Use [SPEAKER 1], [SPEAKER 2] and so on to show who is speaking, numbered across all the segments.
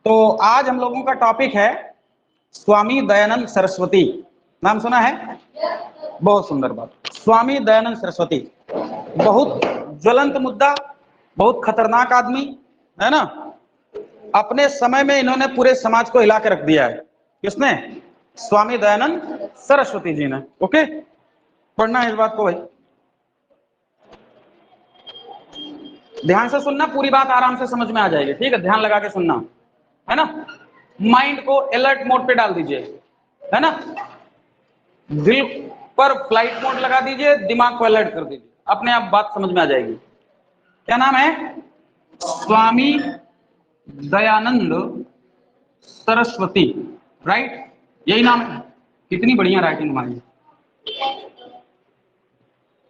[SPEAKER 1] तो आज हम लोगों का टॉपिक है स्वामी दयानंद सरस्वती। नाम सुना है? बहुत सुंदर बात। स्वामी दयानंद सरस्वती बहुत ज्वलंत मुद्दा, बहुत खतरनाक आदमी है ना। अपने समय में इन्होंने पूरे समाज को हिला के रख दिया है। किसने? स्वामी दयानंद सरस्वती जी ने। ओके, पढ़ना है इस बात को भाई, ध्यान से सुनना, पूरी बात आराम से समझ में आ जाएगी। ठीक है, ध्यान लगा के सुनना है ना। माइंड को अलर्ट मोड पे डाल दीजिए, है ना। दिल पर फ्लाइट मोड लगा दीजिए, दिमाग को अलर्ट कर दीजिए, अपने आप बात समझ में आ जाएगी। क्या नाम है? स्वामी दयानंद सरस्वती, राइट? यही नाम है। कितनी बढ़िया राइटिंग हमारी,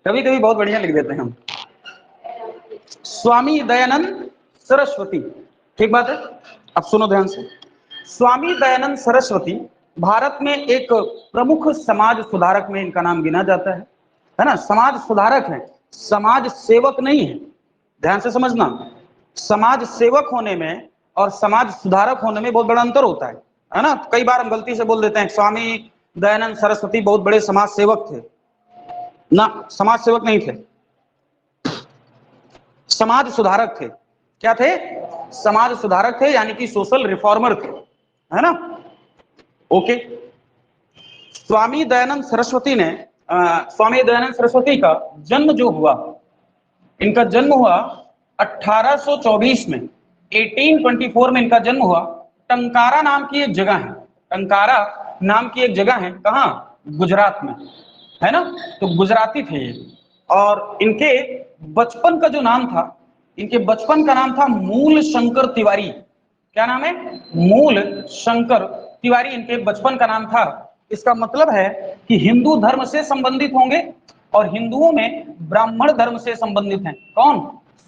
[SPEAKER 1] कभी कभी बहुत बढ़िया लिख देते हैं हम। स्वामी दयानंद सरस्वती, ठीक बात है। अब सुनो ध्यान से। स्वामी दयानंद सरस्वती भारत में एक प्रमुख समाज सुधारक में इनका नाम गिना जाता है ना। समाज सुधारक है, समाज सेवक नहीं है। ध्यान से समझना, समाज सेवक होने में और समाज सुधारक होने में बहुत बड़ा अंतर होता है ना। कई बार हम गलती से बोल देते हैं स्वामी दयानंद सरस्वती बहुत बड़े समाज सेवक थे। ना, समाज सेवक नहीं थे, समाज सुधारक थे। क्या थे? समाज सुधारक थे, यानी कि सोशल रिफॉर्मर थे, है ना। ओके, स्वामी दयानंद सरस्वती ने स्वामी दयानंद सरस्वती का जन्म जो हुआ, इनका जन्म हुआ 1824 में, 1824 में इनका जन्म हुआ। टंकारा नाम की एक जगह है, टंकारा नाम की एक जगह है। कहाँ? गुजरात में, है ना। तो गुजराती थे ये। और इनके बचपन का जो नाम था, इनके बचपन का नाम था मूल शंकर तिवारी। क्या नाम है? मूल शंकर तिवारी इनके बचपन का नाम था। इसका मतलब है कि हिंदू धर्म से संबंधित होंगे, और हिंदुओं में ब्राह्मण धर्म से संबंधित हैं। कौन?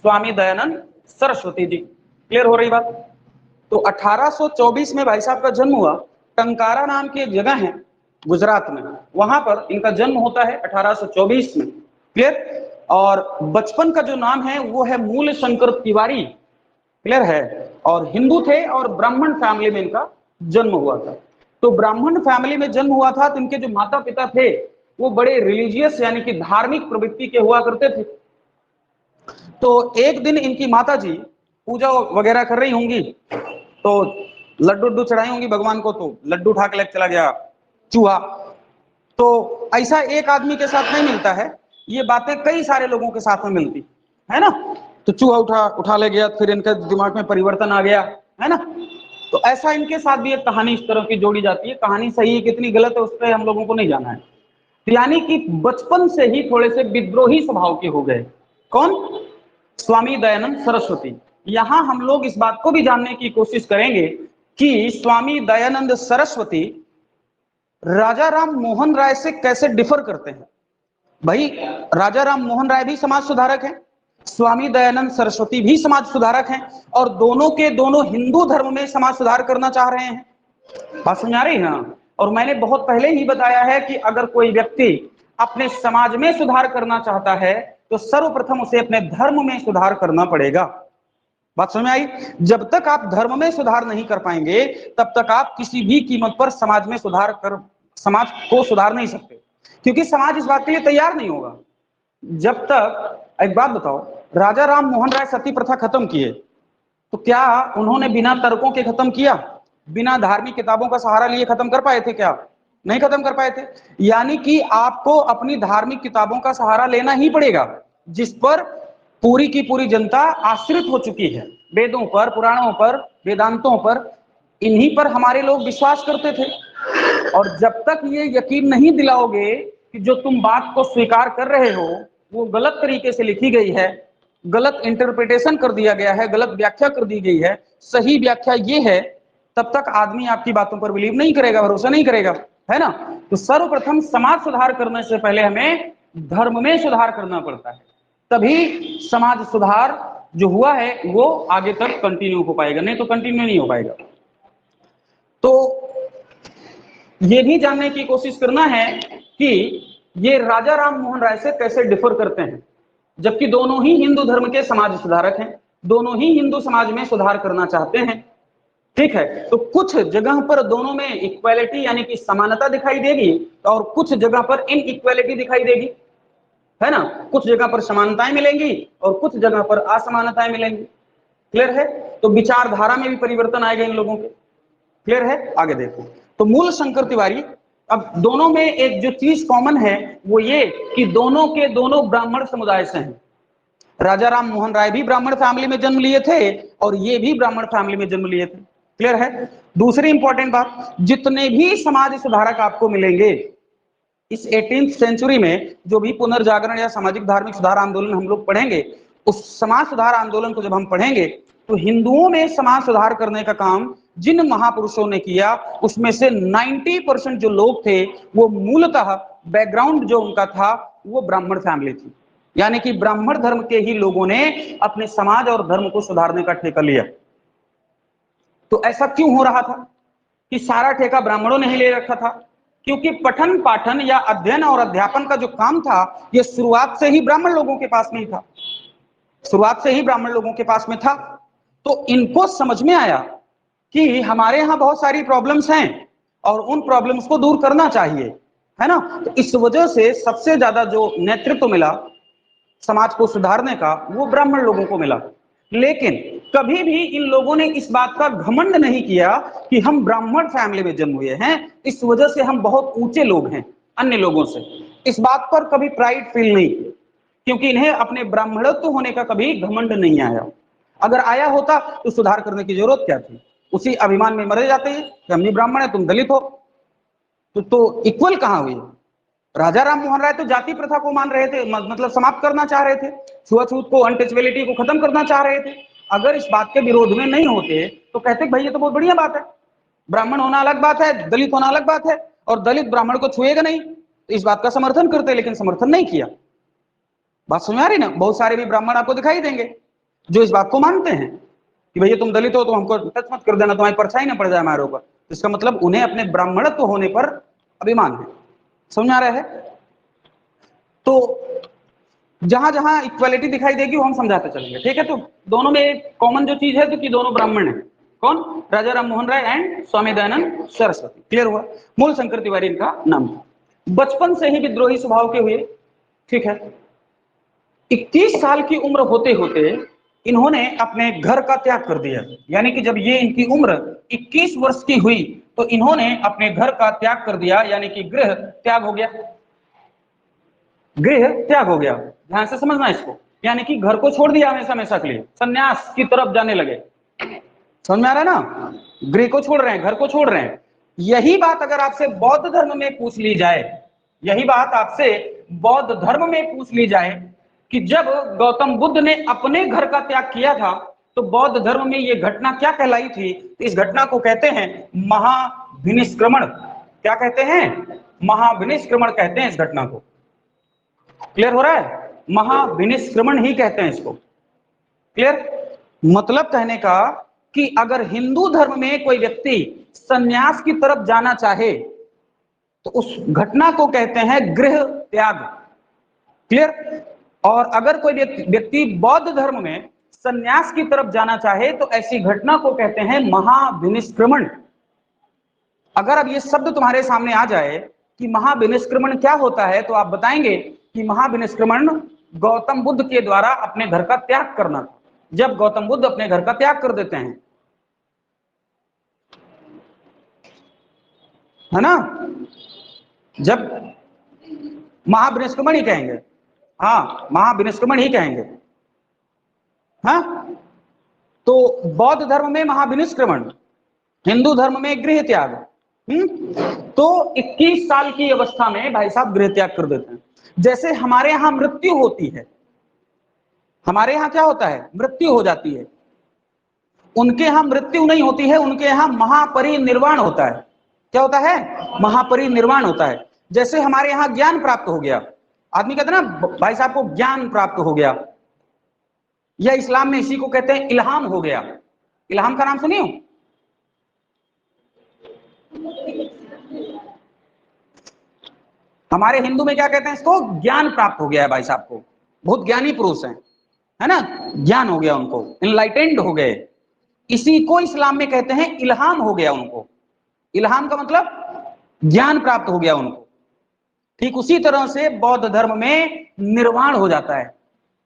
[SPEAKER 1] स्वामी दयानंद सरस्वती जी। क्लियर हो रही बात? तो 1824 में भाई साहब का जन्म हुआ। टंकारा नाम की एक जगह है गुजरात में, वहां पर इनका जन्म होता है 1824 में। क्लियर? और बचपन का जो नाम है वो है मूल शंकर तिवारी। क्लियर है? और हिंदू थे और ब्राह्मण फैमिली में इनका जन्म हुआ था। तो ब्राह्मण फैमिली में जन्म हुआ था, तो इनके जो माता पिता थे वो बड़े रिलीजियस यानी कि धार्मिक प्रवृत्ति के हुआ करते थे। तो एक दिन इनकी माता जी पूजा वगैरह कर रही होंगी, तो लड्डू चढ़ाई होंगी भगवान को, तो लड्डू उठा के लेके चला गया चूहा। तो ऐसा एक आदमी के साथ नहीं मिलता है, ये बातें कई सारे लोगों के साथ में मिलती है ना। तो चूहा उठा ले गया, फिर इनके दिमाग में परिवर्तन आ गया, है ना। तो ऐसा इनके साथ भी एक कहानी इस तरह की जोड़ी जाती है। कहानी सही है कितनी गलत है उस पर हम लोगों को नहीं जाना है। तो यानी कि बचपन से ही थोड़े से विद्रोही स्वभाव के हो गए। कौन? स्वामी दयानंद सरस्वती। यहां हम लोग इस बात को भी जानने की कोशिश करेंगे कि स्वामी दयानंद सरस्वती राजा राम मोहन राय से कैसे डिफर करते हैं। भाई, राजा राम मोहन राय भी समाज सुधारक हैं, स्वामी दयानंद सरस्वती भी समाज सुधारक हैं, और दोनों के दोनों हिंदू धर्म में समाज सुधार करना चाह रहे हैं। बात समझ आ रही है ना। और मैंने बहुत पहले ही बताया है कि अगर कोई व्यक्ति अपने समाज में सुधार करना चाहता है तो सर्वप्रथम उसे अपने धर्म में सुधार करना पड़ेगा। बात समझ में आई? जब तक आप धर्म में सुधार नहीं कर पाएंगे तब तक आप किसी भी कीमत पर समाज में समाज को सुधार नहीं सकते, क्योंकि समाज इस बात के लिए तैयार नहीं होगा। जब तक, एक बात बताओ, राजा राम मोहन राय सती प्रथा खत्म किए, तो क्या उन्होंने बिना तर्कों के खत्म किया? बिना धार्मिक किताबों का सहारा लिए खत्म कर पाए थे क्या? नहीं खत्म कर पाए थे। यानी कि आपको अपनी धार्मिक किताबों का सहारा लेना ही पड़ेगा, जिस पर पूरी की पूरी जनता आश्रित हो चुकी है। वेदों पर, पुराणों पर, वेदांतों पर, इन्हीं पर हमारे लोग विश्वास करते थे। और जब तक ये यकीन नहीं दिलाओगे कि जो तुम बात को स्वीकार कर रहे हो वो गलत तरीके से लिखी गई है, गलत इंटरप्रिटेशन कर दिया गया है, गलत व्याख्या कर दी गई है, सही व्याख्या ये है, तब तक आदमी आपकी बातों पर बिलीव नहीं करेगा, भरोसा नहीं करेगा, है ना। तो सर्वप्रथम समाज सुधार करने से पहले हमें धर्म में सुधार करना पड़ता है, तभी समाज सुधार जो हुआ है वो आगे तक कंटिन्यू हो पाएगा, नहीं तो कंटिन्यू नहीं हो पाएगा। तो ये भी जानने की कोशिश करना है कि ये राजा राम मोहन राय से कैसे डिफर करते हैं, जबकि दोनों ही हिंदू धर्म के समाज सुधारक हैं, दोनों ही हिंदू समाज में सुधार करना चाहते हैं। ठीक है, तो कुछ जगह पर दोनों में इक्वालिटी यानी कि समानता दिखाई देगी और कुछ जगह पर इनइक्वालिटी दिखाई देगी, है ना। कुछ जगह पर समानताएं मिलेंगी और कुछ जगह पर असमानताएं मिलेंगी। क्लियर है? तो विचारधारा में भी परिवर्तन आएगा इन लोगों के। क्लियर है? आगे देखो, तो मूल शंकर तिवारी, अब दोनों में एक जो चीज कॉमन है वो ये कि दोनों के दोनों ब्राह्मण समुदाय से हैं। राजा राम मोहन राय भी ब्राह्मण फैमिली में जन्म लिए थे और ये भी ब्राह्मण फैमिली में जन्म लिए थे। क्लियर है? दूसरी इंपॉर्टेंट बात, जितने भी समाज सुधारक आपको मिलेंगे इस 18वीं सेंचुरी में, जो भी पुनर्जागरण या सामाजिक धार्मिक सुधार आंदोलन हम लोग पढ़ेंगे, उस समाज सुधार आंदोलन को जब हम पढ़ेंगे तो हिंदुओं में समाज सुधार करने का काम जिन महापुरुषों ने किया उसमें से 90% जो लोग थे वो मूलतः बैकग्राउंड जो उनका था वो ब्राह्मण फैमिली थी, यानी कि ब्राह्मण धर्म के ही लोगों ने अपने समाज और धर्म को सुधारने का ठेका लिया। तो ऐसा क्यों हो रहा था कि सारा ठेका ब्राह्मणों ने ही ले रखा था? क्योंकि पठन पाठन या अध्ययन और अध्यापन का जो काम था ये शुरुआत से ही ब्राह्मण लोगों के पास में ही था, शुरुआत से ही ब्राह्मण लोगों के पास में था। तो इनको समझ में आया कि हमारे यहाँ बहुत सारी प्रॉब्लम्स हैं और उन प्रॉब्लम्स को दूर करना चाहिए, है ना। तो इस वजह से सबसे ज्यादा जो नेतृत्व मिला समाज को सुधारने का वो ब्राह्मण लोगों को मिला। लेकिन कभी भी इन लोगों ने इस बात का घमंड नहीं किया कि हम ब्राह्मण फैमिली में जन्म हुए हैं, इस वजह से हम बहुत ऊंचे लोग हैं अन्य लोगों से, इस बात पर कभी प्राइड फील नहीं किया, क्योंकि इन्हें अपने ब्राह्मणत्व होने का कभी घमंड नहीं आया। अगर आया होता तो सुधार करने की जरूरत क्या थी? उसी अभिमान में मरे जाते हैं कि हम भी ब्राह्मण है तुम दलित हो। तो इक्वल कहां हुई? राजा राम मोहन राय तो जाति प्रथा को मान रहे थे, मतलब समाप्त करना चाह रहे थे, छुआछूत को, अनटचेबिलिटी को खत्म करना चाह रहे थे। अगर इस बात के विरोध में नहीं होते तो कहते भाई ये तो बहुत बढ़िया बात है, ब्राह्मण होना अलग बात है, दलित होना अलग बात है, और दलित ब्राह्मण को छुएगा नहीं, तो इस बात का समर्थन करते, लेकिन समर्थन नहीं किया। बात समझ आ रही ना? बहुत सारे भी ब्राह्मण आपको दिखाई देंगे जो इस बात को मानते हैं कि भैया तुम दलित हो तो हमको टच मत कर देना, तुम्हारी परछाई ना पड़ जाए हमारे ऊपर। इसका मतलब उन्हें अपने ब्राह्मणत्व होने पर अभिमान है। समझ आ रहा है? तो जहां जहां इक्वालिटी दिखाई देगी वो हम समझाते चलेंगे, ठीक है। तो दोनों में एक कॉमन जो चीज है तो कि दोनों ब्राह्मण हैं। कौन? राजा राम मोहन राय एंड स्वामी दयानंद सरस्वती। क्लियर हुआ? मूल शंकर तिवारी इनका नाम था। बचपन से ही विद्रोही स्वभाव के हुए, ठीक है। 21 साल की उम्र होते होते इन्होंने अपने घर का त्याग कर दिया, यानी कि जब ये इनकी उम्र 21 वर्ष की हुई तो इन्होंने अपने घर का त्याग कर दिया, यानी कि गृह त्याग हो गया, गृह त्याग हो गया। ध्यान से समझना इसको, यानी कि घर को छोड़ दिया हमेशा हमेशा के लिए, सन्यास की तरफ जाने लगे। समझ में आ रहा है ना? गृह को छोड़ रहे हैं, घर को छोड़ रहे हैं। यही बात अगर आपसे बौद्ध धर्म में पूछ ली जाए, यही बात आपसे बौद्ध धर्म में पूछ ली जाए कि जब गौतम बुद्ध ने अपने घर का त्याग किया था तो बौद्ध धर्म में यह घटना क्या कहलाई थी? तो इस घटना को कहते हैं महाविनिष्क्रमण। क्या कहते हैं? महाविनिष्क्रमण कहते हैं इस घटना को। क्लियर हो रहा है? महाविनिष्क्रमण ही कहते हैं इसको। क्लियर? मतलब कहने का कि अगर हिंदू धर्म में कोई व्यक्ति संन्यास की तरफ जाना चाहे तो उस घटना को कहते हैं गृह त्याग। क्लियर? और अगर कोई व्यक्ति बौद्ध धर्म में संन्यास की तरफ जाना चाहे तो ऐसी घटना को कहते हैं महाविनिष्क्रमण। अगर अब ये शब्द तुम्हारे सामने आ जाए कि महाविनिष्क्रमण क्या होता है तो आप बताएंगे कि महाविनिष्क्रमण गौतम बुद्ध के द्वारा अपने घर का त्याग करना था। जब गौतम बुद्ध अपने घर का त्याग कर देते हैं, है ना, जब महाविनिष्क्रमण ही कहेंगे, हाँ महाविनिष्क्रमण ही कहेंगे। हाँ, तो बौद्ध धर्म में महाविनिष्क्रमण, हिंदू धर्म में गृह त्याग। तो 21 साल की अवस्था में भाई साहब गृह त्याग कर देते हैं। जैसे हमारे यहां मृत्यु होती है, हमारे यहां क्या होता है? मृत्यु हो जाती है। उनके यहां मृत्यु नहीं होती है, उनके यहां महापरिनिर्वाण होता है। क्या होता है? महापरिनिर्वाण होता है। जैसे हमारे यहां ज्ञान प्राप्त हो गया, आदमी कहते हैं ना भाई साहब को ज्ञान प्राप्त हो गया, या इस्लाम में इसी को कहते हैं इल्हाम हो गया। इल्हाम का नाम सुनिए? हमारे हिंदू में क्या कहते हैं इसको? ज्ञान प्राप्त हो गया है भाई साहब को, बहुत ज्ञानी पुरुष हैं, है ना, ज्ञान हो गया उनको, इनलाइटेंड हो गए, इसी को इस्लाम में कहते हैं इल्हाम हो गया उनको। इल्हाम का मतलब ज्ञान प्राप्त हो गया उनको। ठीक उसी तरह से बौद्ध धर्म में निर्वाण हो जाता है।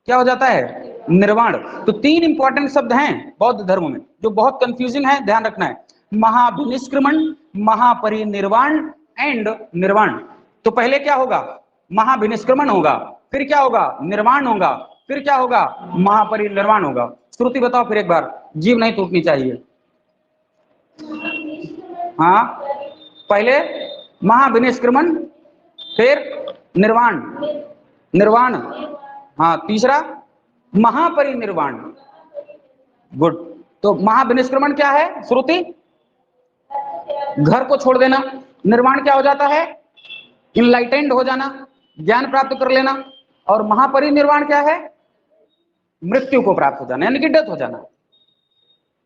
[SPEAKER 1] क्या हो जाता है? निर्वाण। तो तीन इंपॉर्टेंट शब्द हैं बौद्ध धर्म में जो बहुत कंफ्यूजिंग है, ध्यान रखना है। महाविनिष्क्रमण, महापरिनिर्वाण एंड निर्वाण। तो पहले क्या होगा? महाविनिष्क्रमण होगा, फिर क्या होगा? निर्वाण होगा, फिर क्या होगा? महापरिनिर्वाण होगा। श्रुति बताओ फिर एक बार, जीव नहीं टूटनी चाहिए। हाँ, पहले महाविनिष्क्रमण, फिर निर्वाण, निर्वाण, हाँ तीसरा महापरिनिर्वाण। गुड। तो महाविनिष्क्रमण क्या है श्रुति? घर को छोड़ देना। निर्वाण क्या हो जाता है? इनलाइटेंड हो जाना, ज्ञान प्राप्त कर लेना। और महापरिनिर्वाण क्या है? मृत्यु को प्राप्त हो जाना, यानी कि डेथ हो जाना,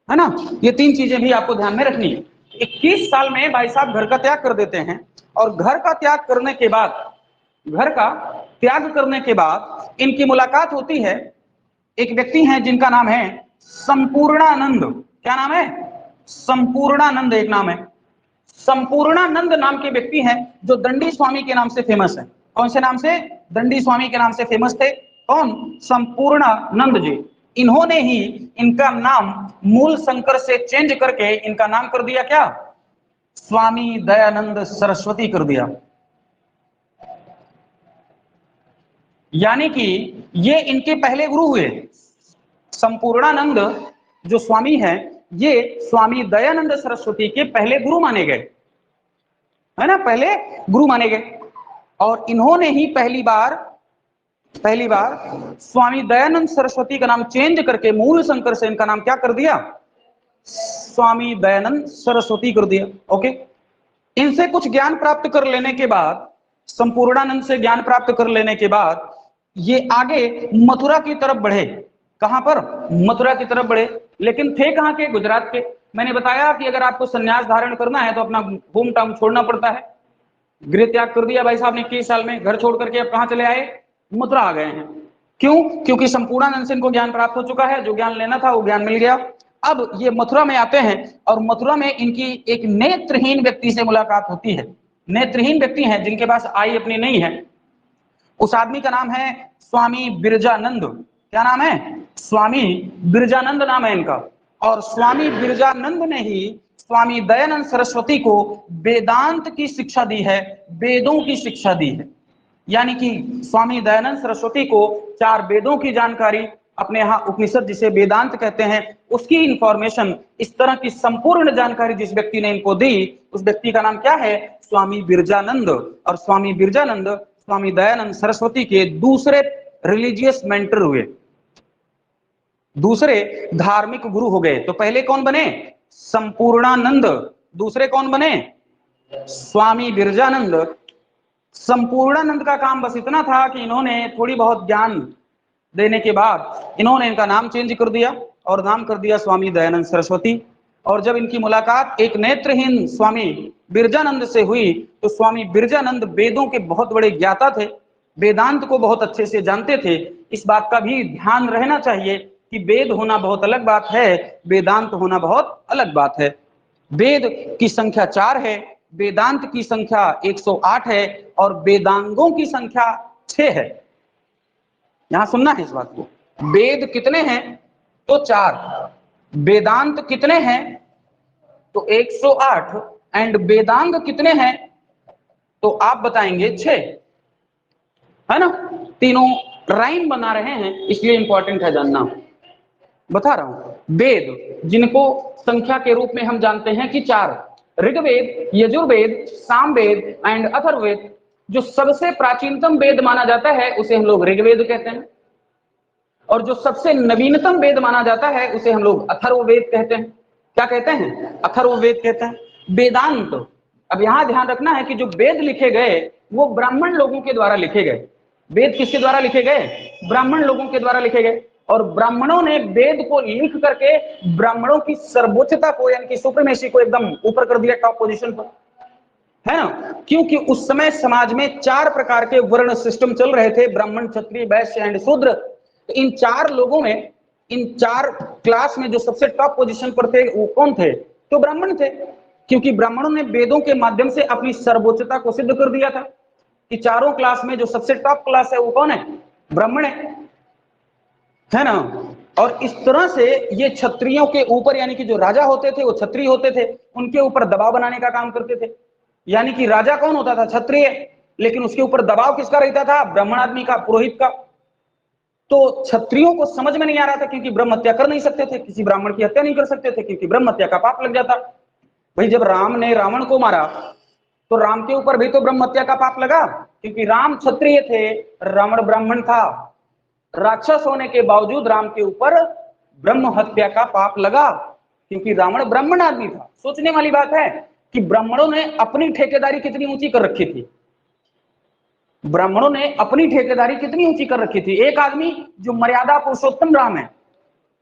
[SPEAKER 1] है ना। ये तीन चीजें भी आपको ध्यान में रखनी है। 21 साल में भाई साहब घर का त्याग कर देते हैं, और घर का त्याग करने के बाद, घर का त्याग करने के बाद इनकी मुलाकात होती है। एक व्यक्ति हैं जिनका नाम है संपूर्णानंद। क्या नाम है? संपूर्णानंद एक नाम है। संपूर्णानंद नाम के व्यक्ति हैं जो दंडी स्वामी के नाम से फेमस है। कौन से नाम से? दंडी स्वामी के नाम से फेमस थे। कौन? संपूर्णानंद जी। इन्होंने ही इनका नाम मूल शंकर से चेंज करके इनका नाम कर दिया क्या? स्वामी दयानंद सरस्वती कर दिया। यानी कि ये इनके पहले गुरु हुए। संपूर्णानंद जो स्वामी है, ये स्वामी दयानंद सरस्वती के पहले गुरु माने गए, है ना, पहले गुरु माने गए। और इन्होंने ही पहली बार स्वामी दयानंद सरस्वती का नाम चेंज करके मूल शंकर से इनका नाम क्या कर दिया? स्वामी दयानंद सरस्वती कर दिया। ओके। इनसे कुछ ज्ञान प्राप्त कर लेने के बाद, संपूर्णानंद से ज्ञान प्राप्त कर लेने के बाद ये आगे मथुरा की तरफ बढ़े। कहां पर? मथुरा की तरफ बढ़े। लेकिन थे कहां के? गुजरात के। मैंने बताया कि अगर आपको संन्यास धारण करना है तो अपना होम टाउन छोड़ना पड़ता है। गृह त्याग कर दिया भाई साहब ने 21 साल में, घर छोड़ करके अब कहां चले आए? मथुरा आ गए हैं। क्यों? क्योंकि संपूर्णानंद से इनको ज्ञान प्राप्त हो चुका है, जो ज्ञान लेना था वो ज्ञान मिल गया। अब ये मथुरा में आते हैं और मथुरा में इनकी एक नेत्रहीन व्यक्ति से मुलाकात होती है। नेत्रहीन व्यक्ति हैं जिनके पास आई अपनी नहीं है। उस आदमी का नाम है स्वामी बिरजानंद। क्या नाम है? स्वामी बिरजानंद नाम है इनका। और स्वामी बिरजानंद ने ही स्वामी दयानंद सरस्वती को वेदांत की शिक्षा दी है, वेदों की शिक्षा दी है। यानी कि स्वामी दयानंद सरस्वती को 4 वेदों की जानकारी, अपने यहाँ उपनिषद जिसे वेदांत कहते हैं उसकी इंफॉर्मेशन, इस तरह की संपूर्ण जानकारी जिस व्यक्ति ने इनको दी, उस व्यक्ति का नाम क्या है? स्वामी बिरजानंद। और स्वामी बिरजानंद स्वामी दयानंद सरस्वती के दूसरे रिलीजियस मेंटर हुए, दूसरे धार्मिक गुरु हो गए। तो पहले कौन बने? संपूर्णानंद। दूसरे कौन बने? स्वामी बिरजानंद। संपूर्णानंद का काम बस इतना था कि इन्होंने थोड़ी बहुत ज्ञान देने के बाद इन्होंने इनका नाम चेंज कर दिया और नाम कर दिया स्वामी दयानंद सरस्वती। और जब इनकी मुलाकात एक नेत्रहीन स्वामी बिरजानंद से हुई तो स्वामी बिरजानंद वेदों के बहुत बड़े ज्ञाता थे, वेदांत को बहुत अच्छे से जानते थे। इस बात का भी ध्यान रहना चाहिए कि वेद होना बहुत अलग बात है, वेदांत होना बहुत अलग बात है। वेद की संख्या 4 है, वेदांत की संख्या 108 है और वेदांगों की संख्या 6 है। यहां सुनना है इस बात को। वेद कितने हैं? तो 4। वेदांत कितने हैं? तो 108। एंड वेदांग कितने हैं? तो आप बताएंगे 6, है ना। तीनों राइम बना रहे हैं, इसलिए इंपॉर्टेंट है जानना। बता रहा हूं, वेद जिनको संख्या के रूप में हम जानते हैं कि 4, ऋग्वेद, यजुर्वेद, सामवेद एंड अथर्ववेद। जो सबसे प्राचीनतम वेद माना जाता है उसे हम लोग ऋग्वेद कहते हैं, और जो सबसे नवीनतम वेद माना जाता है उसे हम लोग अथर्ववेद कहते हैं। क्या कहते हैं? अथर्ववेद कहते हैं। वेदांत, अब यहां ध्यान रखना है कि जो वेद लिखे गए वो ब्राह्मण लोगों के द्वारा लिखे गए। वेद किसके द्वारा लिखे गए? ब्राह्मण लोगों के द्वारा लिखे गए। और ब्राह्मणों ने वेद को लिख करके ब्राह्मणों की सर्वोच्चता को, यानी कि सुप्रीमेसी को एकदम ऊपर कर दिया, टॉप पोजीशन पर, है ना। क्योंकि उस समय समाज में 4 प्रकार के वर्ण सिस्टम चल रहे थे, ब्राह्मण, क्षत्रिय, वैश्य एंड शूद्र। तो इन 4 लोगों में इन 4 क्लास में जो सबसे टॉप पोजीशन पर थे वो कौन थे? तो ब्राह्मण थे, क्योंकि ब्राह्मणों ने वेदों के माध्यम से अपनी सर्वोच्चता को सिद्ध कर दिया था कि चारों क्लास में जो सबसे टॉप क्लास है वो कौन है? ब्राह्मण है ना। और इस तरह से ये क्षत्रियों के ऊपर, यानी कि जो राजा होते थे वो क्षत्रिय होते थे, उनके ऊपर दबाव बनाने का काम करते थे। यानी कि राजा कौन होता था? क्षत्रिय, लेकिन उसके ऊपर दबाव किसका रहता था? ब्राह्मण आदमी का, पुरोहित का। तो क्षत्रियों को समझ में नहीं आ रहा था, क्योंकि ब्रह्म हत्या कर नहीं सकते थे, किसी ब्राह्मण की हत्या नहीं कर सकते थे, क्योंकि ब्रह्म हत्या का पाप लग जाता। भाई जब राम ने रावण को मारा तो राम के ऊपर भी तो ब्रह्म हत्या का पाप लगा, क्योंकि राम क्षत्रिय थे, रावण ब्राह्मण था। राक्षस होने के बावजूद राम के ऊपर ब्रह्म हत्या का पाप लगा, क्योंकि रावण ब्राह्मण आदमी था। सोचने वाली बात है कि ब्राह्मणों ने अपनी ठेकेदारी कितनी ऊंची कर रखी थी। ब्राह्मणों ने अपनी ठेकेदारी कितनी ऊंची कर रखी थी। एक आदमी जो मर्यादा पुरुषोत्तम राम है,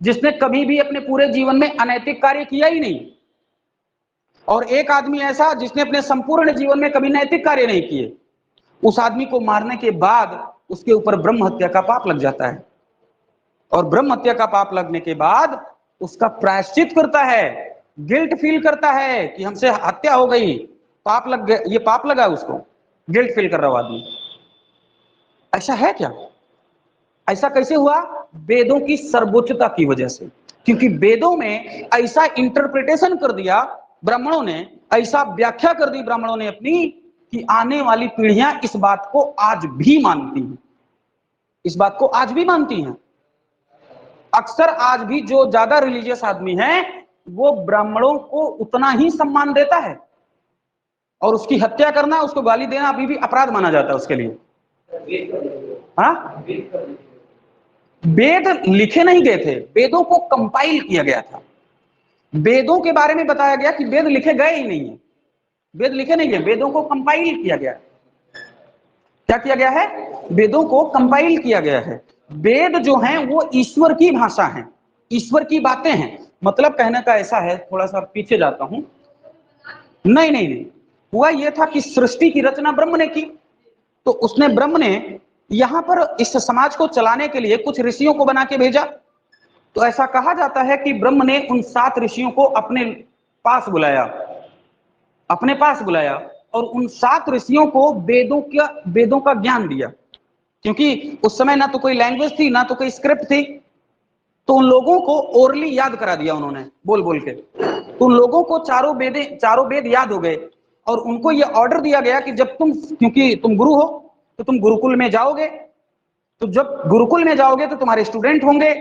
[SPEAKER 1] जिसने कभी भी अपने पूरे जीवन में अनैतिक कार्य किया ही नहीं, और एक आदमी ऐसा जिसने अपने संपूर्ण जीवन में कभी नैतिक कार्य नहीं किए, उस आदमी को मारने के बाद उसके ऊपर ब्रह्म हत्या का पाप लग जाता है। और ब्रह्म हत्या का पाप लगने के बाद उसका प्रायश्चित करता है, गिल्ट फील करता है कि हमसे हत्या हो गई, पाप लग गया, ये पाप लगा उसको, गिल्ट फील कर रहा आदमी। ऐसा है क्या? ऐसा कैसे हुआ? वेदों की सर्वोच्चता की वजह से, क्योंकि वेदों में ऐसा इंटरप्रिटेशन कर दिया ब्राह्मणों ने, ऐसा व्याख्या कर दी ब्राह्मणों ने अपनी, कि आने वाली पीढ़ियां इस बात को आज भी मानती हैं, इस बात को आज भी मानती हैं। अक्सर आज भी जो ज्यादा रिलीजियस आदमी है वो ब्राह्मणों को उतना ही सम्मान देता है, और उसकी हत्या करना, उसको गाली देना अभी भी अपराध माना जाता है उसके लिए। हाँ, वेद लिखे नहीं गए थे, वेदों को कंपाइल किया गया था। वेदों के बारे में बताया गया कि वेद लिखे गए ही नहीं है, वेद लिखे नहीं गए, वेदों को कंपाइल किया गया। क्या किया गया है? वेदों को कंपाइल किया गया है। वेद जो हैं वो ईश्वर की भाषा है, ईश्वर की बातें हैं। मतलब कहने का ऐसा है, थोड़ा सा पीछे जाता हूं, नहीं नहीं नहीं, हुआ यह था कि सृष्टि की रचना ब्रह्म ने की, तो उसने, ब्रह्म ने यहां पर इस समाज को चलाने के लिए कुछ ऋषियों को बना के भेजा। तो ऐसा कहा जाता है कि ब्रह्म ने उन 7 ऋषियों को अपने पास बुलाया, अपने पास बुलाया, और उन 7 ऋषियों को वेदों का ज्ञान दिया। क्योंकि उस समय ना तो कोई लैंग्वेज थी, ना तो कोई स्क्रिप्ट थी, तो उन लोगों को ओरली याद करा दिया उन्होंने, बोल बोल के। तो उन लोगों को चारों वेद याद हो गए, और उनको यह ऑर्डर दिया गया कि जब तुम, क्योंकि तुम गुरु हो, तो तुम गुरुकुल में जाओगे, तो जब गुरुकुल में जाओगे तो तुम्हारे स्टूडेंट होंगे,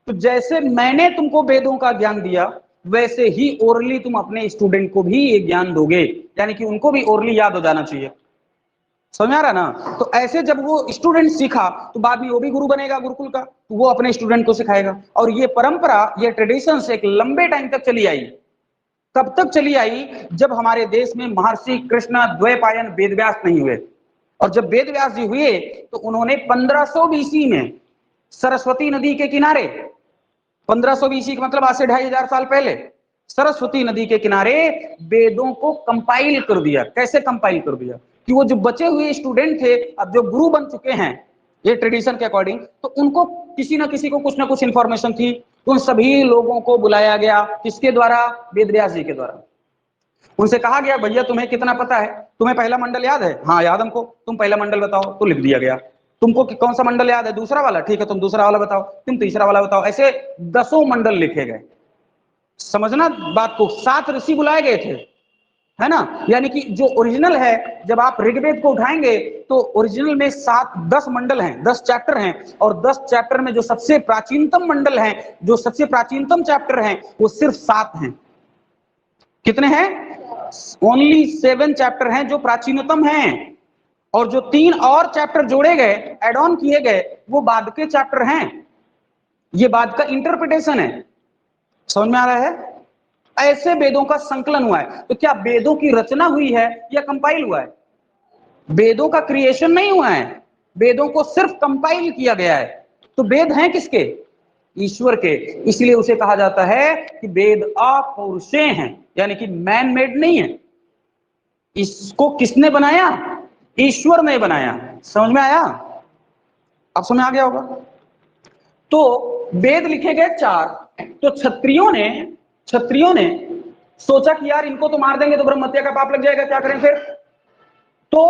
[SPEAKER 1] तो जैसे मैंने तुमको वेदों का ज्ञान दिया वैसे ही ओरली तुम अपने स्टूडेंट को भी ये ज्ञान दोगे, यानी कि उनको भी ओरली याद हो जाना चाहिए। समझ आ रहा ना? तो ऐसे जब वो स्टूडेंट सीखा तो बाद में वो भी गुरु बनेगा गुरुकुल का, तो वो अपने स्टूडेंट को सिखाएगा। और ये परंपरा, ये ट्रेडिशन एक लंबे टाइम तक चली आई। कब तक चली आई? जब हमारे देश में महर्षि कृष्ण द्वैपायन वेदव्यास नहीं हुए। और जब वेदव्यास जी हुए तो उन्होंने 1500 बीसी में सरस्वती नदी के किनारे, 1500 बीसी का मतलब आज से 2500 साल पहले, सरस्वती नदी के किनारे वेदों को कंपाइल कर दिया। कैसे कंपाइल कर दिया? कि वो जो बचे हुए स्टूडेंट थे, अब जो गुरु बन चुके हैं ये ट्रेडिशन के अकॉर्डिंग, तो उनको किसी ना किसी को कुछ ना कुछ इंफॉर्मेशन थी, उन सभी लोगों को बुलाया गया। किसके द्वारा? वेदव्यास जी के द्वारा। उनसे कहा गया, भैया तुम्हें कितना पता है? तुम्हें पहला मंडल याद है? हाँ याद हमको। तुम पहला मंडल बताओ, तो लिख दिया गया। तुमको कौन सा मंडल याद है? दूसरा वाला। ठीक है, तुम दूसरा वाला बताओ। तुम तीसरा वाला बताओ। ऐसे 10 मंडल लिखे गए। समझना बात को, 7 ऋषि बुलाए गए थे, है ना। यानी कि जो ओरिजिनल है, जब आप ऋग्वेद को उठाएंगे तो ओरिजिनल में 10 मंडल हैं, 10 चैप्टर हैं, और 10 चैप्टर में जो सबसे प्राचीनतम मंडल हैं, जो सबसे प्राचीनतम चैप्टर हैं, वो सिर्फ 7 हैं। कितने हैं? ओनली 7 चैप्टर हैं जो प्राचीनतम हैं, और जो 3 और चैप्टर जोड़े गए, एड ऑन किए गए, वो बाद के चैप्टर हैं। ये बाद का इंटरप्रिटेशन है। समझ में आ रहा है? ऐसे वेदों का संकलन हुआ है। तो क्या वेदों की रचना हुई है या कंपाइल हुआ है? वेदों का क्रिएशन नहीं हुआ है, वेदों को सिर्फ कंपाइल किया गया है। तो वेद हैं किसके? ईश्वर के। इसलिए उसे कहा जाता है कि वेद अपौरुषेय हैं, यानी कि मैन मेड नहीं है। इसको किसने बनाया? ईश्वर ने बनाया। समझ में आया? अब समझ आ गया होगा। तो वेद लिखे गए 4। तो क्षत्रियों ने सोचा कि यार इनको तो मार देंगे तो ब्रह्म हत्या का पाप लग जाएगा, क्या करें फिर। तो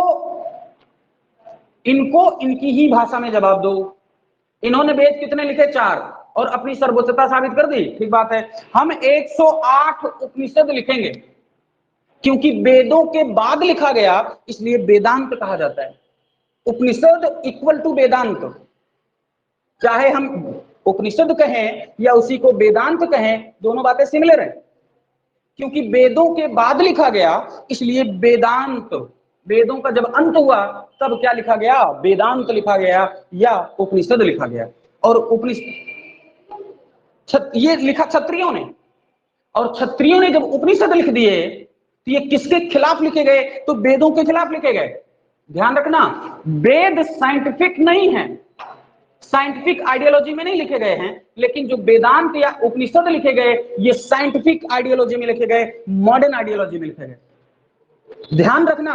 [SPEAKER 1] इनको इनकी ही भाषा में जवाब दो। इन्होंने वेद कितने लिखे? 4, और अपनी सर्वोच्चता साबित कर दी। ठीक बात है, हम 108 उपनिषद लिखेंगे, क्योंकि वेदों के बाद लिखा गया इसलिए वेदांत कहा जाता है। उपनिषद इक्वल टू वेदांत, चाहे हम उपनिषद कहें या उसी को वेदांत कहें, दोनों बातें सिमिलर है। क्योंकि वेदों के बाद लिखा गया इसलिए वेदांत, वेदों का जब अंत हुआ तब क्या लिखा गया? वेदांत लिखा गया या उपनिषद लिखा गया। और उपनिषद ये लिखा क्षत्रियों ने, और क्षत्रियों ने जब उपनिषद लिख दिए तो ये किसके खिलाफ लिखे गए? तो वेदों के खिलाफ लिखे गए। ध्यान रखना, वेद साइंटिफिक नहीं है, साइंटिफिक आइडियोलॉजी में नहीं लिखे गए हैं, लेकिन जो वेदांत या उपनिषद लिखे गए ये साइंटिफिक आइडियोलॉजी में लिखे गए, मॉडर्न आइडियोलॉजी में लिखे गए। ध्यान रखना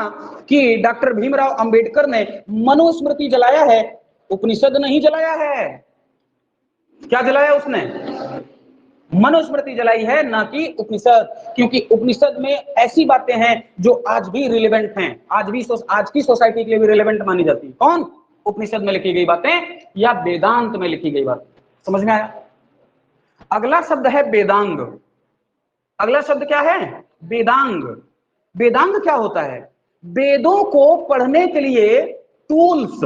[SPEAKER 1] कि डॉक्टर भीमराव अंबेडकर ने मनुस्मृति जलाया है, उपनिषद नहीं जलाया है। क्या जलाया उसने? मनुस्मृति जलाई है, ना कि उपनिषद। क्योंकि उपनिषद में ऐसी बातें हैं जो आज भी रिलेवेंट हैं, आज की सोसाइटी के लिए भी रिलेवेंट मानी जाती है। कौन? उपनिषद में लिखी गई बातें या वेदांत में लिखी गई बातें। समझ में आया? अगला शब्द है वेदांग। अगला शब्द क्या है? वेदांग। वेदांग क्या होता है? वेदों को पढ़ने के लिए टूल्स,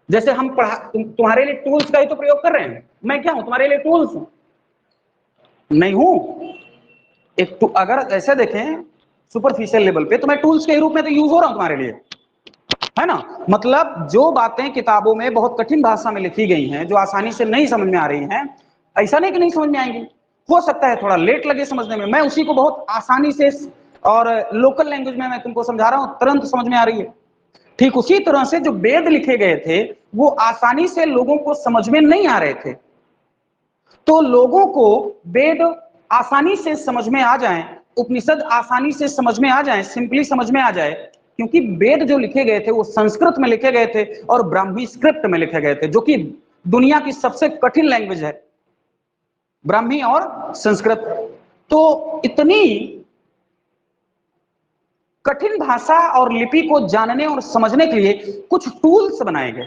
[SPEAKER 1] जैसे हम तुम्हारे लिए टूल्स का ही तो प्रयोग कर रहे हैं। मैं क्या हूं? तुम्हारे लिए टूल्स हूं? नहीं हूं। अगर ऐसे देखें सुपरफिशियल लेवल पे तो मैं टूल्स के रूप में तो यूज हो रहा हूं तुम्हारे लिए, है ना। मतलब जो बातें किताबों में बहुत कठिन भाषा में लिखी गई हैं, जो आसानी से नहीं समझ में आ रही हैं, ऐसा नहीं कि नहीं समझ में आएंगी, हो सकता है थोड़ा लेट लगे समझने में, मैं उसी को बहुत आसानी से और लोकल लैंग्वेज में मैं तुमको समझा रहा हूं, तुरंत समझ में आ रही है। ठीक उसी तरह से जो वेद लिखे गए थे वो आसानी से लोगों को समझ में नहीं आ रहे थे। तो लोगों को वेद आसानी से समझ में आ जाएं, उपनिषद आसानी से समझ में आ जाएं, सिंपली समझ में आ जाए, क्योंकि वेद जो लिखे गए थे वो संस्कृत में लिखे गए थे और ब्राह्मी स्क्रिप्ट में लिखे गए थे, जो कि दुनिया की सबसे कठिन लैंग्वेज है, ब्राह्मी और संस्कृत। तो इतनी कठिन भाषा और लिपि को जानने और समझने के लिए कुछ टूल्स बनाए गए,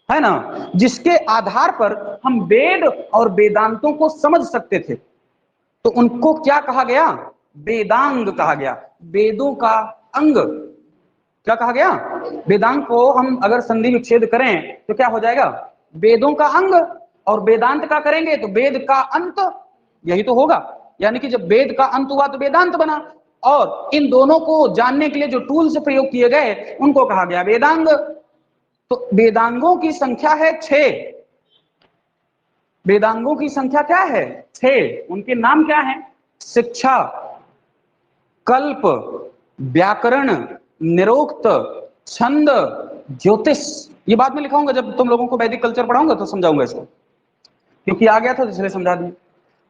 [SPEAKER 1] है ना, जिसके आधार पर हम वेद और वेदांतों को समझ सकते थे। तो उनको क्या कहा गया? वेदांग कहा गया, वेदों का अंग। क्या कहा गया? वेदांग को हम अगर संधि विच्छेद करें तो क्या हो जाएगा? वेदों का अंग। और वेदांत का करेंगे तो वेद का अंत, यही तो होगा। यानी कि जब वेद का अंत हुआ तो वेदांत बना, और इन दोनों को जानने के लिए जो टूल्स प्रयोग किए गए उनको कहा गया वेदांग। तो वेदांगों की संख्या है 6। वेदांगों की संख्या क्या है? 6। उनके नाम क्या है? शिक्षा, कल्प, व्याकरण, निरोक्त, छंद, ज्योतिष। ये बाद में लिखाऊंगा, जब तुम लोगों को वैदिक कल्चर पढ़ाऊंगा तो समझाऊंगा इसको, क्योंकि आ गया था इसलिए समझा दिया।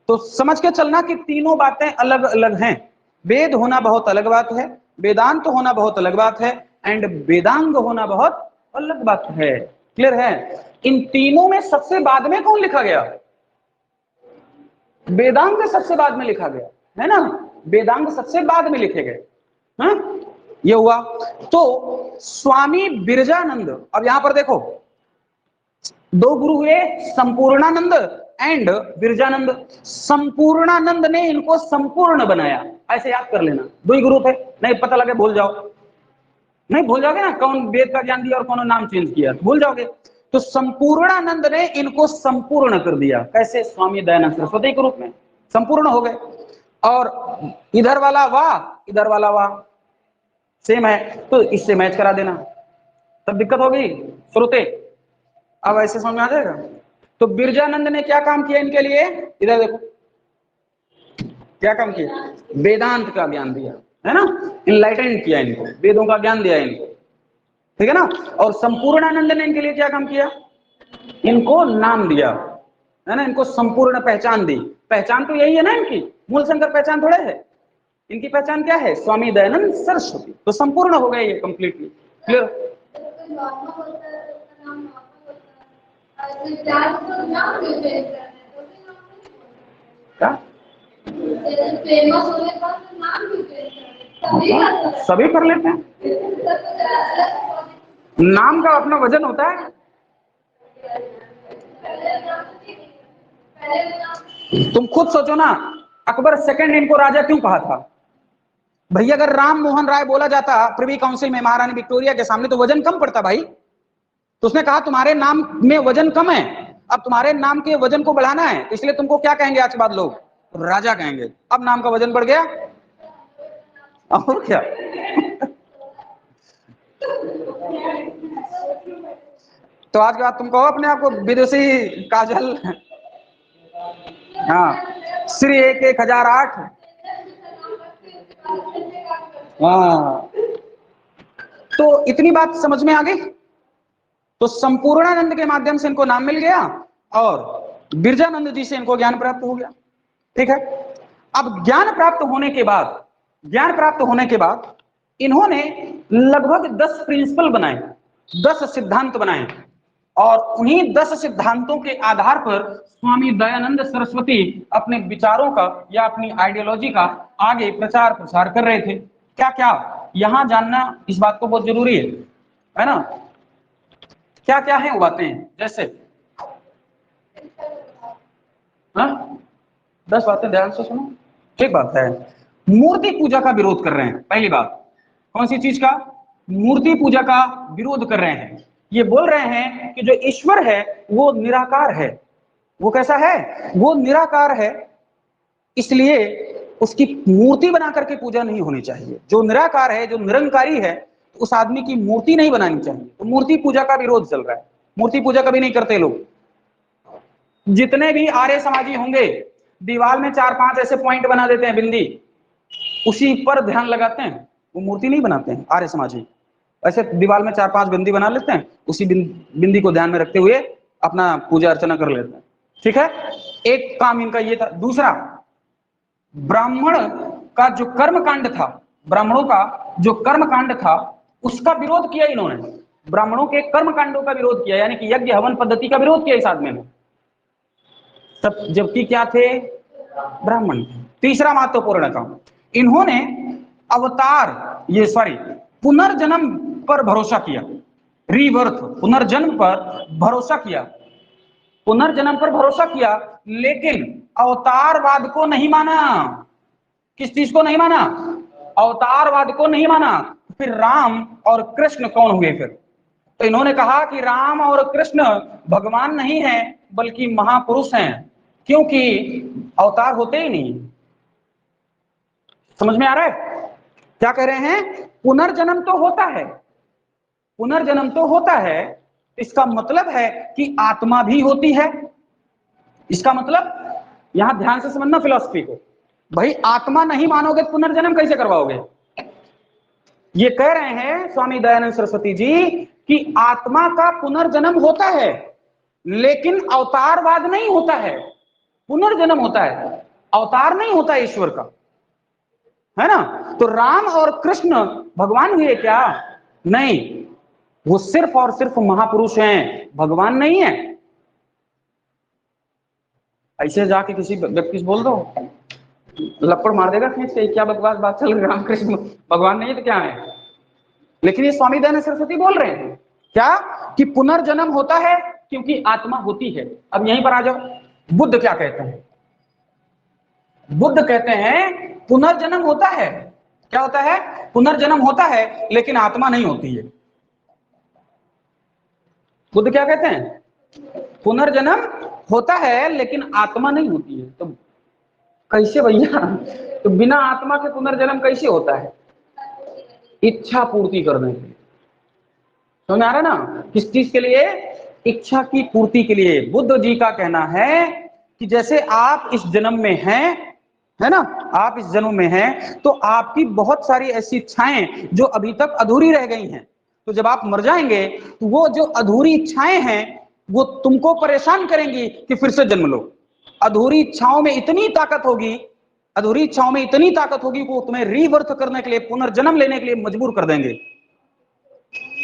[SPEAKER 1] तो समझ के चलना कि तीनों बातें अलग अलग हैं। वेद होना बहुत अलग बात है, वेदांत होना बहुत अलग बात है, एंड वेदांग होना बहुत अलग बात है। क्लियर है? इन तीनों में सबसे बाद में कौन लिखा गया? वेदांग सबसे बाद में लिखा गया, है ना। वेदांग सबसे बाद में लिखे गए। हाँ, ये हुआ। तो स्वामी बिरजानंद, अब यहां पर देखो दो गुरु हुए, संपूर्णानंद एंड बिरजानंद। संपूर्णानंद ने इनको संपूर्ण बनाया, ऐसे याद कर लेना। दो ही गुरु थे, नहीं पता लगे भूल जाओ, नहीं भूल जाओगे ना, कौन वेद का ज्ञान दिया और कौन नाम चेंज किया, भूल जाओगे। तो संपूर्णानंद ने इनको संपूर्ण कर दिया। कैसे? स्वामी दयानंद सरस्वती के रूप में संपूर्ण हो गए। और इधर वाला वाह, इधर वाला वाह सेम है, तो इससे मैच करा देना, तब दिक्कत होगी श्रोते। अब ऐसे समझ में आ जाएगा। तो बिरजानंद ने क्या काम किया इनके लिए? इधर देखो क्या काम किया? वेदांत का ज्ञान दिया, है ना, इनलाइटेंड किया इनको, वेदों का ज्ञान दिया इनको, ठीक है ना। और संपूर्णानंद ने इनके लिए क्या काम किया? इनको नाम दिया, है ना, इनको संपूर्ण पहचान दी। पहचान तो यही है ना इनकी, मूल शंकर पहचान थोड़े है। इनकी पहचान क्या है? स्वामी दयानंद सरस्वती। तो संपूर्ण हो गए ये कंप्लीटली। क्लियर? क्या सभी कर लेते हैं, नाम का अपना वजन होता है। तुम खुद सोचो ना, अकबर सेकंड इनको राजा क्यों कहा था? भैया अगर राम मोहन राय बोला जाता प्रिवी काउंसिल में महारानी विक्टोरिया के सामने तो वजन कम पड़ता भाई। तो उसने कहा तुम्हारे नाम में वजन कम है, अब तुम्हारे नाम के वजन को बढ़ाना है, तो इसलिए तुमको क्या कहेंगे आज के बाद लोग? राजा कहेंगे। अब नाम का वजन बढ़ गया और क्या। तो आज के बाद तुम कहो अपने आप को विदेशी काजल, हाँ श्री 1008, हाँ। तो इतनी बात समझ में आ गई। तो संपूर्णानंद के माध्यम से इनको नाम मिल गया और बिरजानंद जी से इनको ज्ञान प्राप्त हो गया। ठीक है। अब ज्ञान प्राप्त होने के बाद इन्होंने लगभग 10 प्रिंसिपल बनाए, 10 सिद्धांत बनाए, और उन्हीं 10 सिद्धांतों के आधार पर स्वामी दयानंद सरस्वती अपने विचारों का या अपनी आइडियोलॉजी का आगे प्रचार प्रसार कर रहे थे। क्या क्या यहां जानना इस बात को बहुत जरूरी है ना? क्या क्या है वो बातें? जैसे 10 बातें ध्यान से सुनो। एक बात है, मूर्ति पूजा का विरोध कर रहे हैं। पहली बात, कौन सी चीज का? मूर्ति पूजा का विरोध कर रहे हैं। ये बोल रहे हैं कि जो ईश्वर है वो निराकार है। वो कैसा है? वो निराकार है, इसलिए उसकी मूर्ति बना करके पूजा नहीं होनी चाहिए। जो निराकार है, जो निरंकारी है, तो उस आदमी की मूर्ति नहीं बनानी चाहिए। तो मूर्ति पूजा का विरोध चल रहा है। मूर्ति पूजा कभी नहीं करते लोग। जितने भी आर्य समाजी होंगे दीवार में 4-5 ऐसे पॉइंट बना देते हैं बिंदी, उसी पर ध्यान लगाते हैं, वो मूर्ति नहीं बनाते हैं आर्य समाजी। ऐसे दीवार में 4-5 बिंदी बना लेते हैं, उसी बिंदी को ध्यान में रखते हुए अपना पूजा अर्चना कर लेते हैं। ठीक है, एक काम इनका ये था। दूसरा, ब्राह्मण का जो कर्म कांड था, ब्राह्मणों का जो कर्म कांड था उसका विरोध किया इन्होंने। ब्राह्मणों के कर्म कांडों का विरोध किया, यानी कि यज्ञ हवन पद्धति का विरोध किया इस आदमी ने, सब जबकि क्या थे? ब्राह्मण। तीसरा महत्वपूर्ण काम, इन्होंने अवतार ये सॉरी पुनर्जन्म पर भरोसा किया। रीबर्थ, पुनर्जन्म पर भरोसा किया, पुनर्जन्म पर भरोसा किया, लेकिन अवतारवाद को नहीं माना। किस चीज को नहीं माना? अवतारवाद को नहीं माना। फिर राम और कृष्ण कौन हुए फिर? तो इन्होंने कहा कि राम और कृष्ण भगवान नहीं है बल्कि महापुरुष हैं, क्योंकि अवतार होते ही नहीं। समझ में आ रहा है क्या कह रहे हैं? पुनर्जन्म तो होता है, पुनर्जन्म तो होता है, इसका मतलब है कि आत्मा भी होती है। इसका मतलब, यहां ध्यान से समझना फिलॉसफी को, भाई आत्मा नहीं मानोगे पुनर्जन्म कैसे करवाओगे? ये कह रहे हैं स्वामी दयानंद सरस्वती जी कि आत्मा का पुनर्जन्म होता है, लेकिन अवतारवाद नहीं होता है, पुनर्जन्म होता है, अवतार नहीं होता ईश्वर का, है ना? तो राम और कृष्ण भगवान हुए क्या? नहीं, वो सिर्फ और सिर्फ महापुरुष हैं, भगवान नहीं है। ऐसे जाके किसी व्यक्ति से बोल दो, लपड़ मार देगा खींच के, क्या बकवास बात चल रही, रामकृष्ण भगवान नहीं है तो क्या है? लेकिन ये स्वामी दयानंद सरस्वती बोल रहे हैं क्या? कि पुनर्जन्म होता है क्योंकि आत्मा होती है। अब यहीं पर आ जाओ, बुद्ध क्या कहते हैं? बुद्ध कहते हैं पुनर्जन्म होता है। क्या होता है? पुनर्जन्म होता है, लेकिन आत्मा नहीं होती है। बुद्ध क्या कहते हैं? पुनर्जन्म होता है लेकिन आत्मा नहीं होती है। तो कैसे भैया? तो बिना आत्मा के पुनर्जन्म कैसे होता है? इच्छा पूर्ति करने के लिए। समझ आ रहा ना? किस चीज के लिए? इच्छा की पूर्ति के लिए। बुद्ध जी का कहना है कि जैसे आप इस जन्म में हैं, है ना, आप इस जन्म में हैं, तो आपकी बहुत सारी ऐसी इच्छाएं जो अभी तक अधूरी रह गई हैं, तो जब आप मर जाएंगे तो वो जो अधूरी इच्छाएं हैं वो तुमको परेशान करेंगी कि फिर से जन्म लो। अधूरी इच्छाओं में इतनी ताकत होगी, अधूरी इच्छाओं में इतनी ताकत होगी कि वो तुम्हें रीबर्थ करने के लिए, पुनर्जन्म लेने के लिए मजबूर कर देंगे।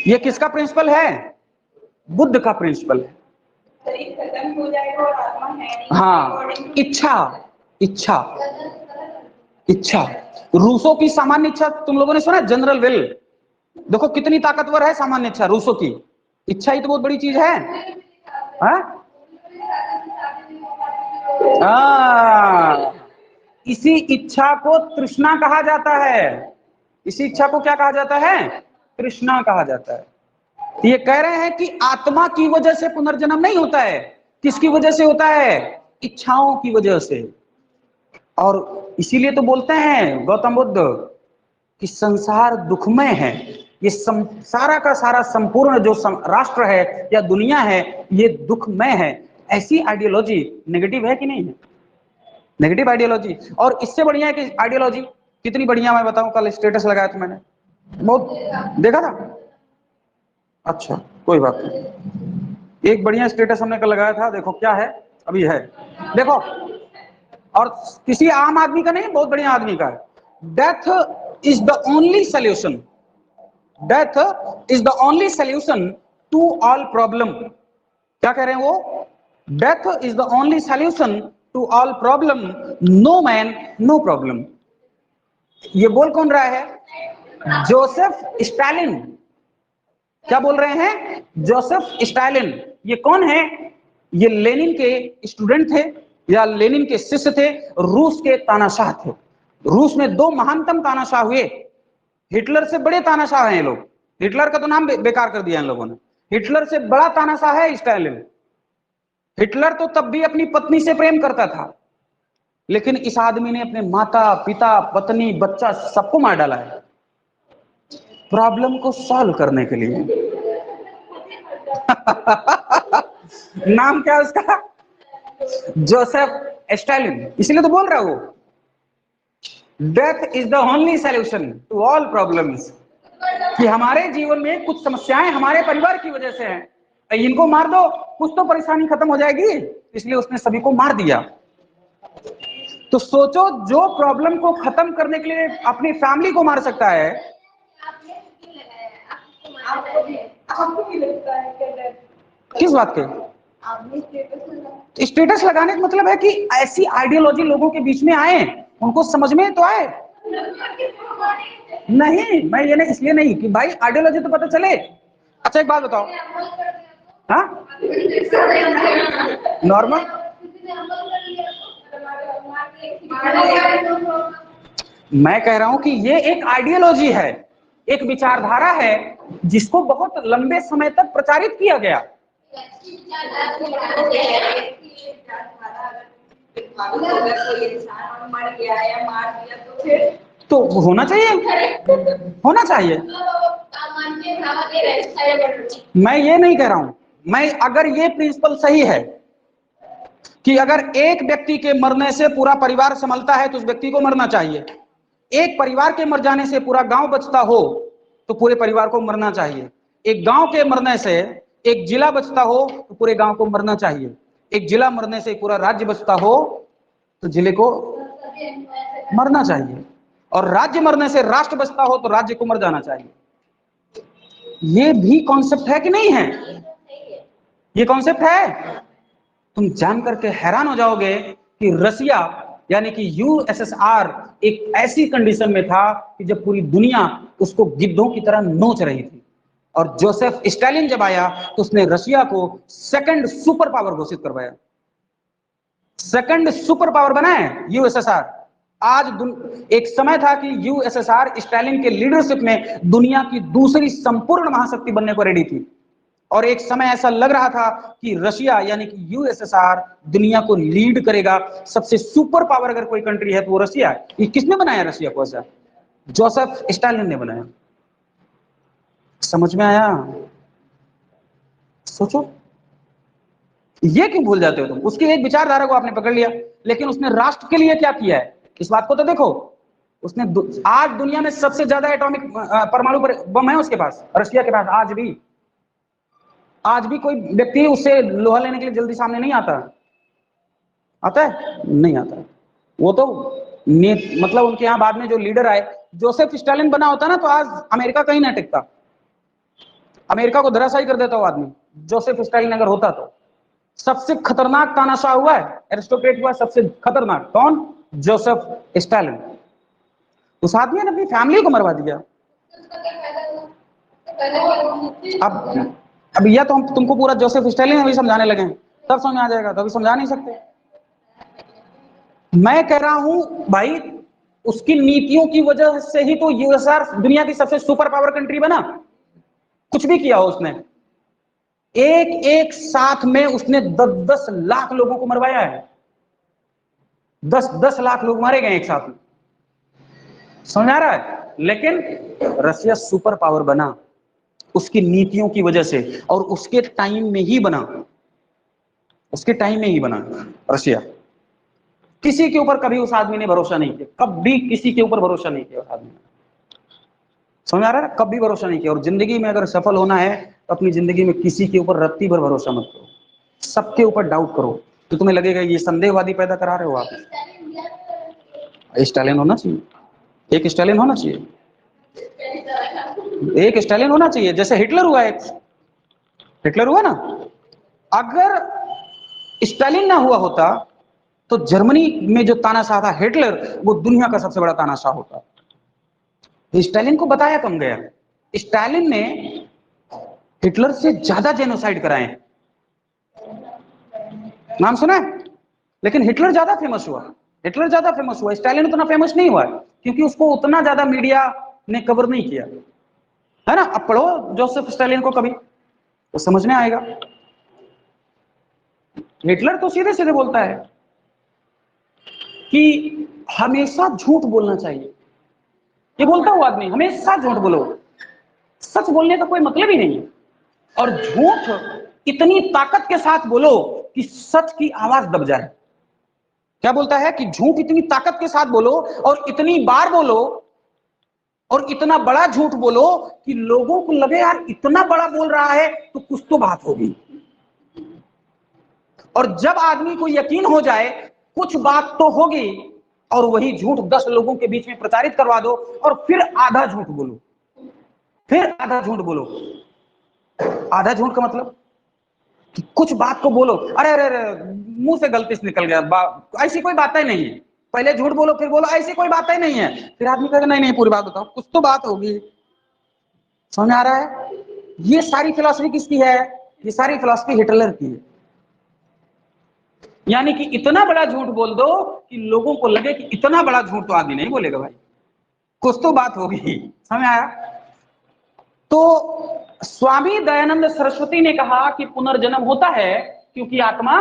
[SPEAKER 1] ये किसका प्रिंसिपल है? बुद्ध का प्रिंसिपल है।
[SPEAKER 2] शरीर खत्म हो जाएगा और आत्मा है नहीं।
[SPEAKER 1] हाँ, इच्छा, इच्छा, इच्छा, रूसो की सामान्य इच्छा तुम लोगों ने सुना, जनरल विल। देखो कितनी ताकतवर है सामान्य इच्छा, रूसो की इच्छा ही तो बहुत बड़ी चीज है। इसी इच्छा को तृष्णा कहा जाता है। इसी इच्छा को क्या कहा जाता है? तृष्णा कहा जाता है। ये कह रहे हैं कि आत्मा की वजह से पुनर्जन्म नहीं होता है। किसकी वजह से होता है? इच्छाओं की वजह से। और इसीलिए तो बोलते हैं गौतम बुद्ध कि संसार दुखमय है। ये सारा का सारा संपूर्ण जो राष्ट्र है या दुनिया है, ये दुखमय है। ऐसी आइडियोलॉजी नेगेटिव है कि नहीं है? Negative ideology. और इससे बढ़िया है कि आइडियोलॉजी कितनी बढ़िया, मैं बताऊं, कल स्टेटस लगाया था मैंने, बहुत देखा था। अच्छा कोई बात नहीं, एक बढ़िया स्टेटस हमने कल लगाया था, देखो क्या है, अभी है देखो। और किसी आम आदमी का नहीं, बहुत बढ़िया आदमी का है। Death is the only solution, death is the only solution to all problem. क्या कह रहे हैं वो? Death is the only solution to all problem, no man no problem. ये बोल कौन रहा है? Joseph Stalin. क्या बोल रहे हैं? Joseph Stalin. ये कौन है? ये लेनिन के स्टूडेंट थे या लेनिन के शिष्य थे, रूस के तानाशाह थे। रूस में दो महानतम तानाशाह हुए, हिटलर से बड़े तानाशाह हैं ये लोग। हिटलर का तो नाम बेकार कर दिया इन लोगों ने। हिटलर से बड़ा तानाशाह है स्टालिन। हिटलर तो तब भी अपनी पत्नी से प्रेम करता था, लेकिन इस आदमी ने अपने माता पिता पत्नी बच्चा सबको मार डाला है प्रॉब्लम को सॉल्व करने के लिए। नाम क्या है उसका? Joseph Stalin. इसलिए तो बोल रहा हूं, death is the only solution to all problems. कि हमारे जीवन में कुछ समस्याएं हमारे परिवार की वजह से हैं, इनको मार दो कुछ तो परेशानी खत्म हो जाएगी, इसलिए उसने सभी को मार दिया। तो सोचो, जो प्रॉब्लम को खत्म करने के लिए अपनी फैमिली को मार सकता है। किस बात के? स्टेटस लगाने का मतलब है कि ऐसी आइडियोलॉजी लोगों के बीच में आए, उनको समझ में तो आए। नहीं, मैं ये नहीं, इसलिए नहीं कि भाई आइडियोलॉजी तो पता चले। अच्छा एक बात बताओ, हाँ नॉर्मल, मैं कह रहा हूं कि ये एक आइडियोलॉजी है, एक विचारधारा है जिसको बहुत लंबे समय तक प्रचारित किया गया। तो होना चाहिए, होना चाहिए। मैं ये नहीं कह रहा हूं, मैं अगर ये प्रिंसिपल सही है कि अगर एक व्यक्ति के मरने से पूरा परिवार संभलता है तो उस व्यक्ति को मरना चाहिए। एक परिवार के मर जाने से पूरा गांव बचता हो तो पूरे परिवार को मरना चाहिए। एक गांव के मरने से एक जिला बचता हो तो पूरे गांव को मरना चाहिए। एक जिला मरने से पूरा राज्य बचता हो तो जिले को मरना चाहिए। और राज्य मरने से राष्ट्र बचता हो तो राज्य को मर जाना चाहिए। ये भी कॉन्सेप्ट है कि नहीं है? ये कॉन्सेप्ट है। तुम जान करके हैरान हो जाओगे कि रसिया यानी कि यूएसएसआर एक ऐसी कंडीशन में था कि जब पूरी दुनिया उसको गिद्धों की तरह नोच रही थी, और जोसेफ स्टालिन जब आया तो उसने रशिया को सेकंड सुपर पावर घोषित करवाया। सेकंड सुपर पावर बना है यूएसएसआर। आज एक समय था कि यूएसएसआर स्टालिन के लीडरशिप में दुनिया की दूसरी संपूर्ण महाशक्ति बनने को रेडी थी, और एक समय ऐसा लग रहा था कि रशिया यानी कि यूएसएसआर दुनिया को लीड करेगा। सबसे सुपर पावर अगर कोई कंट्री है तो वो रशिया है। ये किसने बनाया रशिया को? ऐसा जोसेफ स्टालिन ने बनाया। समझ में आया? सोचो, ये क्यों भूल जाते हो तुम? उसकी एक विचारधारा को आपने पकड़ लिया, लेकिन उसने राष्ट्र के लिए क्या किया है इस बात को तो देखो। उसने आज दुनिया में सबसे ज्यादा एटॉमिक परमाणु बम है उसके पास, रशिया के पास। आज भी कोई व्यक्ति उससे लोहा लेने के लिए जल्दी सामने नहीं आता। आता है? नहीं आता। वो तो मतलब उनके यहाँ बाद में जो लीडर आए, जोसेफ स्टालिन बना होता ना तो आज अमेरिका कहीं ना टिकता। अमेरिका को धराशायी कर देता वो आदमी, जोसेफ स्टालिन अगर होता तो। सबसे खतरनाक तानाशाह हुआ है, एरिस्टोक्रेट हुआ सबसे खतरनाक। कौन? Joseph Stalin. उस आदमी ने अपनी फैमिली को मरवा दिया। अब यह तो हम तुमको पूरा जोसेफ स्टालिन अभी समझाने लगे हैं, तब समझ आ जाएगा, तो अभी समझा नहीं सकते। मैं कह रहा हूं भाई, उसकी नीतियों की वजह से ही तो यूएसआर दुनिया की सबसे सुपर पावर कंट्री बना। कुछ भी किया हो उसने, एक एक साथ में उसने 10-10 लाख लोगों को मरवाया है। 10-10 लाख लोग मारे गए एक साथ में, समझ आ रहा है? लेकिन रशिया सुपर पावर बना उसकी नीतियों की वजह से, और उसके टाइम में ही बना, उसके टाइम में ही बना रशिया। किसी के ऊपर कभी उस आदमी ने भरोसा नहीं किया, कभी किसी के ऊपर भरोसा नहीं किया उस आदमी ने, समझ आ रहा है? कभी भरोसा नहीं किया। और जिंदगी में अगर सफल होना है तो अपनी जिंदगी में किसी के ऊपर रत्ती भर भरोसा मत करो, सबके ऊपर डाउट करो, तो तुम्हें लगेगा ये संदेहवादी पैदा करा रहे हो आप। स्टालिन होना चाहिए, एक स्टालिन होना चाहिए, एक स्टालिन होना चाहिए, जैसे हिटलर हुआ, एक हिटलर हुआ ना। अगर स्टालिन ना हुआ होता तो जर्मनी में जो तानाशाह था हिटलर, वो दुनिया का सबसे बड़ा तानाशाह होता। स्टालिन को बताया कम गया, स्टालिन ने हिटलर से ज्यादा जेनोसाइड कराए, नाम सुना है? लेकिन हिटलर ज्यादा फेमस हुआ, हिटलर ज्यादा फेमस हुआ, स्टालिन उतना फेमस नहीं हुआ, क्योंकि उसको उतना ज्यादा मीडिया ने कवर नहीं किया, है ना? अब पढ़ो जोसेफ स्टालिन को कभी, तो समझ में आएगा। हिटलर तो सीधे सीधे बोलता है कि हमेशा झूठ बोलना चाहिए, ये बोलता हुआ आदमी, हमेशा झूठ बोलो, सच बोलने का कोई मतलब ही नहीं है। और झूठ इतनी ताकत के साथ बोलो कि सच की आवाज दब जाए। क्या बोलता है? कि झूठ इतनी ताकत के साथ बोलो और इतनी बार बोलो और इतना बड़ा झूठ बोलो कि लोगों को लगे यार इतना बड़ा बोल रहा है तो कुछ तो बात होगी। और जब आदमी को यकीन हो जाए कुछ बात तो होगी, और वही झूठ 10 लोगों के बीच में प्रचारित करवा दो, और फिर आधा झूठ बोलो, फिर आधा झूठ बोलो। आधा झूठ का मतलब कि कुछ बात को बोलो, अरे अरे अरे मुंह से गलती से निकल गया, ऐसी कोई बात ही नहीं है, पहले झूठ बोलो फिर बोलो ऐसी कोई बात ही नहीं है, फिर आदमी कहेगा नहीं नहीं पूरी बात बताओ, कुछ तो बात होगी। समझ आ रहा है? ये सारी फिलॉसफी किसकी है? ये सारी फिलॉसफी हिटलर की है। यानी कि इतना बड़ा झूठ बोल दो कि लोगों को लगे कि इतना बड़ा झूठ तो आदमी नहीं बोलेगा भाई, कुछ तो बात होगी। समझ आया? तो स्वामी दयानंद सरस्वती ने कहा कि पुनर्जन्म होता है क्योंकि आत्मा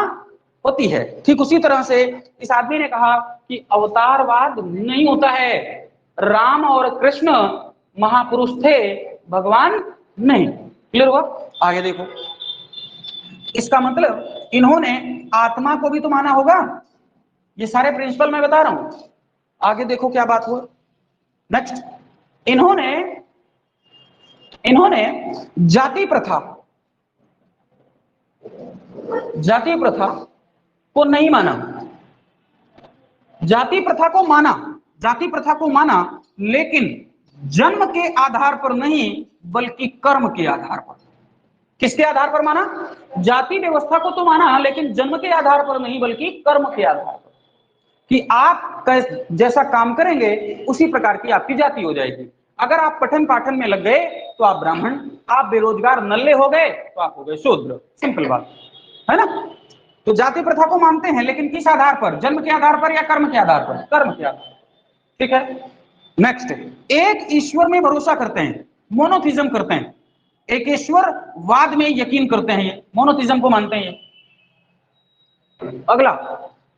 [SPEAKER 1] होती है। ठीक उसी तरह से इस आदमी ने कहा कि अवतारवाद नहीं होता है, राम और कृष्ण महापुरुष थे, भगवान नहीं। क्लियर हुआ? आगे देखो, इसका मतलब इन्होंने आत्मा को भी तो माना होगा। ये सारे प्रिंसिपल मैं बता रहा हूं, आगे देखो क्या बात हुआ। नेक्स्ट, इन्होंने जाति प्रथा को नहीं माना, जाति प्रथा को माना, लेकिन जन्म के आधार पर नहीं बल्कि कर्म के आधार पर। किसके आधार पर माना? जाति व्यवस्था को तो माना, लेकिन जन्म के आधार पर नहीं बल्कि कर्म के आधार पर, कि आप जैसा काम करेंगे उसी प्रकार की आपकी जाति हो जाएगी। अगर आप पठन पाठन में लग गए तो आप ब्राह्मण, आप बेरोजगार नल्ले हो गए तो आप हो गए शूद्र, सिंपल बात है ना। तो जाति प्रथा को मानते हैं, लेकिन किस आधार पर? जन्म के आधार पर या कर्म के आधार पर? कर्म के आधार पर। ठीक है। नेक्स्ट, एक ईश्वर में भरोसा करते हैं, मोनोथिज्म करते हैं, एक ईश्वर वाद में यकीन करते हैं, ये मोनोथिज्म को मानते हैं। अगला,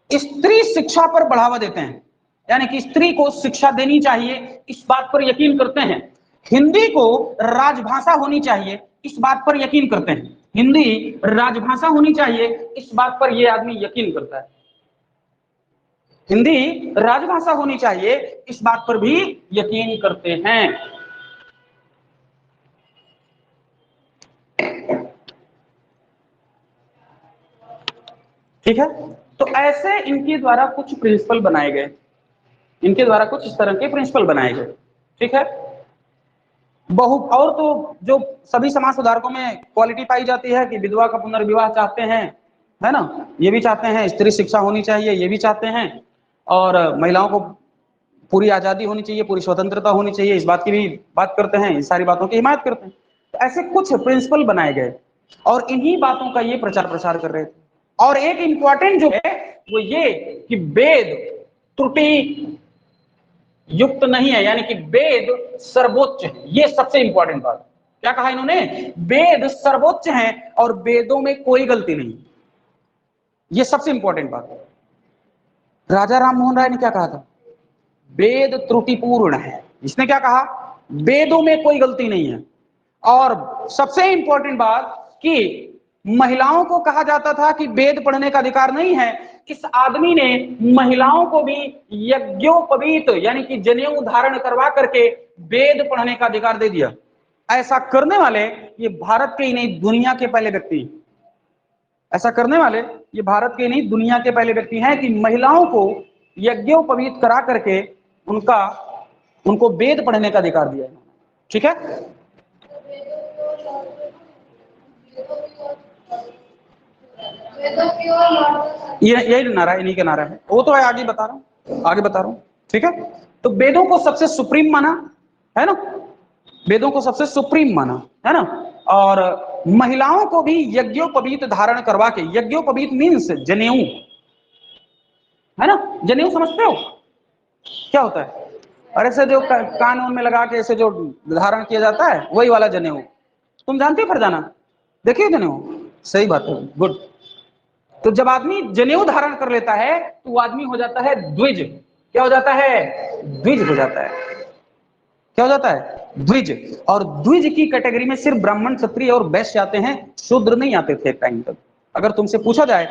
[SPEAKER 1] स्त्री शिक्षा पर बढ़ावा देते हैं, यानी कि स्त्री को शिक्षा देनी चाहिए, इस बात पर यकीन करते हैं। हिंदी को राजभाषा होनी चाहिए, इस बात पर यकीन करते हैं। हिंदी राजभाषा होनी चाहिए, इस बात पर यह आदमी यकीन करता है। हिंदी राजभाषा होनी चाहिए, इस बात पर भी यकीन करते हैं। ठीक है। तो ऐसे इनके द्वारा कुछ प्रिंसिपल बनाए गए, इनके द्वारा कुछ इस तरह के प्रिंसिपल बनाए गए। ठीक है। और तो जो सभी समाज सुधारकों में क्वालिटी पाई जाती है कि विधवा का पुनर्विवाह चाहते हैं, है ना, ये भी चाहते हैं स्त्री शिक्षा होनी चाहिए, ये भी चाहते हैं, और महिलाओं को पूरी आजादी होनी चाहिए, पूरी स्वतंत्रता होनी चाहिए, इस बात की भी बात करते हैं, इस सारी बातों की हिमायत करते हैं। तो ऐसे कुछ प्रिंसिपल बनाए गए और इन्हीं बातों का ये प्रचार प्रसार कर रहे थे। और एक इंपॉर्टेंट जो है वो ये कि वेद त्रुटि युक्त नहीं है, यानी कि वेद सर्वोच्च है। ये सबसे इंपॉर्टेंट बात। क्या कहा इन्होंने? वेद सर्वोच्च है और वेदों में कोई गलती नहीं। ये सबसे इंपॉर्टेंट बात है। राजा राम मोहन राय ने क्या कहा था? वेद त्रुटिपूर्ण है। इसने क्या कहा? वेदों में कोई गलती नहीं है। और सबसे इंपॉर्टेंट बात कि महिलाओं को कहा जाता था कि वेद पढ़ने का अधिकार नहीं है। इस आदमी ने महिलाओं को भी यज्ञोपवीत यानी कि जनेऊ धारण करवा करके वेद पढ़ने का अधिकार दे दिया। ऐसा करने वाले ये भारत के ही नहीं दुनिया के पहले व्यक्ति, ऐसा करने वाले ये भारत के नहीं दुनिया के पहले व्यक्ति हैं कि महिलाओं को यज्ञोपवीत करा करके उनको वेद पढ़ने का अधिकार दिया है। ठीक है, ये यही नारा है, इन्हीं का नारा है। वो तो है, आगे बता रहा हूं, ठीक है। तो वेदों को सबसे सुप्रीम माना है ना, वेदों को सबसे सुप्रीम माना है ना। और महिलाओं को भी यज्ञोपवीत धारण करवा के, यज्ञोपवीत मीन्स जनेऊ, है ना। जनेऊ समझते हो क्या होता है? और ऐसे जो कान में लगा के ऐसे जो धारण किया जाता है वही वाला जनेऊ, तुम जानते हो फरजाना? देखिए जनेऊ, सही बात है, गुड। तो जब आदमी जनेऊ धारण कर लेता है तो वो आदमी हो जाता है द्विज। क्या हो जाता है? द्विज हो जाता है। क्या हो जाता है? द्विज। और द्विज की कैटेगरी में सिर्फ ब्राह्मण, क्षत्रिय और वैश्य आते हैं, शूद्र नहीं आते थे एक टाइम तक। अगर तुमसे पूछा जाए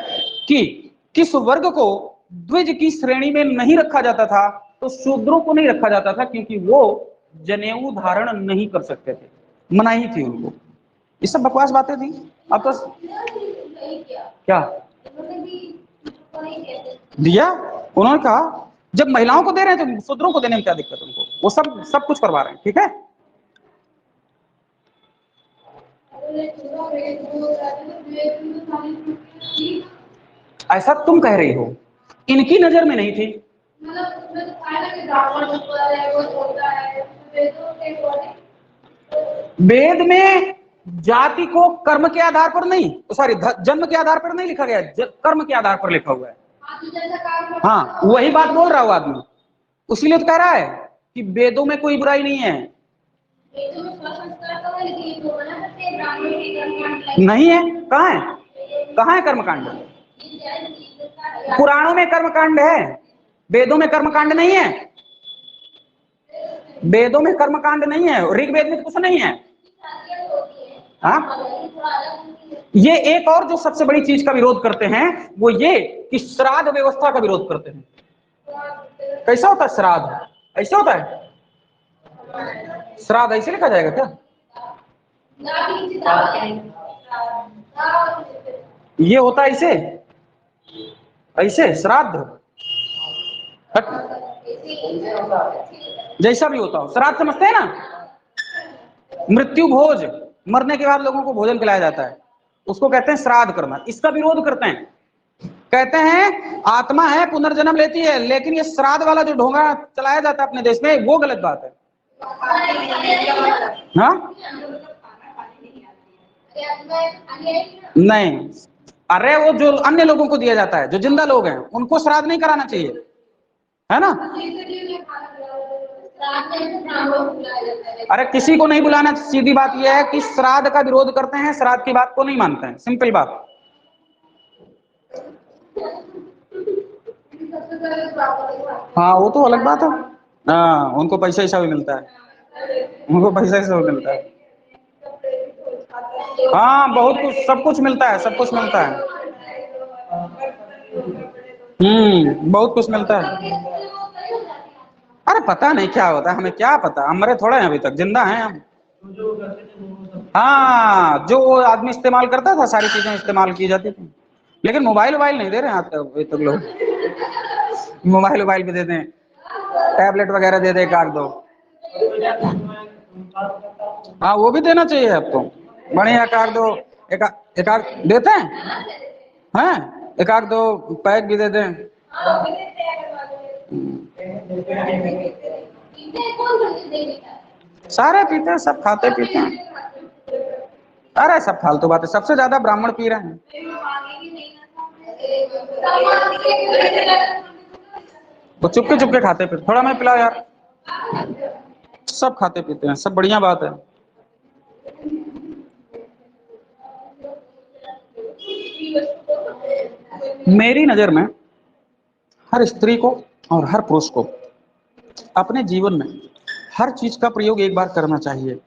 [SPEAKER 1] कि किस वर्ग को द्विज की श्रेणी में नहीं रखा जाता था, तो शूद्रों को नहीं रखा जाता था, क्योंकि वो जनेऊ धारण नहीं कर सकते थे, मनाही थी उनको। ये सब बकवास बातें थी। अब तो क्या दिया उन्होंने कहा जब महिलाओं को दे रहे हैं तो शूद्रों को देने में क्या दिक्कत है उनको, वो सब कुछ करवा रहे हैं। ठीक है, ऐसा तुम कह रही हो, इनकी नजर में नहीं थी। वेद में जाति को कर्म के आधार पर नहीं, सॉरी जन्म के आधार पर नहीं लिखा गया, कर्म के आधार पर लिखा हुआ है। हाँ, वही बात बोल रहा हूं आदमी, उसीलिए तो कह रहा है कि वेदों में कोई बुराई नहीं है। नहीं है, कहाँ है? कहाँ है कर्मकांड? पुराणों में कर्मकांड है, वेदों में कर्मकांड नहीं है। वेदों में कर्मकांड नहीं है, ऋग्वेद में कुछ नहीं है। हाँ, ये एक और जो सबसे बड़ी चीज का विरोध करते हैं वो ये कि श्राद्ध व्यवस्था का विरोध करते हैं। कैसा होता है श्राद्ध? ऐसे होता है श्राद्ध? ऐसे लिखा जाएगा क्या? ये होता है ऐसे, ऐसे श्राद्ध जैसा भी होता हो, श्राद्ध समझते हैं ना, मृत्यु भोज, मरने के बाद लोगों को भोजन खिलाया जाता है, उसको कहते हैं श्राद्ध करना। इसका विरोध करते हैं, कहते हैं आत्मा है, पुनर्जन्म लेती है, लेकिन ये श्राद्ध वाला जो ढोंगा चलाया जाता है अपने देश में, वो गलत बात है। हाँ नहीं, अरे वो जो अन्य लोगों को दिया जाता है, जो जिंदा लोग हैं, उनको श्राद्ध नहीं कराना चाहिए, है ना। अरे किसी को नहीं बुलाना, सीधी बात यह है कि श्राद्ध का विरोध करते हैं, श्राद्ध की बात को नहीं मानते हैं, सिंपल बात। हाँ वो तो अलग बात है, हाँ उनको पैसा ऐसा भी मिलता है, उनको पैसा ऐसा भी मिलता है। हाँ बहुत कुछ, सब कुछ मिलता है, सब कुछ मिलता है। बहुत कुछ मिलता है। अरे पता नहीं क्या होता है, हमें क्या पता, हम मरे थोड़े हैं, अभी तक जिंदा हैं हम। हाँ, जो आदमी इस्तेमाल करता था सारी चीजें इस्तेमाल की जाती थी, लेकिन मोबाइल नहीं दे रहे हैं अभी तक लोग। मोबाइल भी दे दें, टैबलेट वगैरह दे दे काट दो। हाँ वो भी देना चाहिए अब तो, बढ़िया काट दो, एक देते हैं। हैं, एक आध दो पैक भी दे दें। सारे पीते हैं, सब खाते पीते हैं। अरे सब फालतू बात है, सबसे ज्यादा ब्राह्मण पी रहे हैं। वो चुपके चुपके खाते पीते, थोड़ा मैं पिलाओ यार। सब खाते पीते हैं, सब बढ़िया बात है। मेरी नजर में हर स्त्री को और हर पुरुष को अपने जीवन में हर चीज का प्रयोग एक बार करना चाहिए।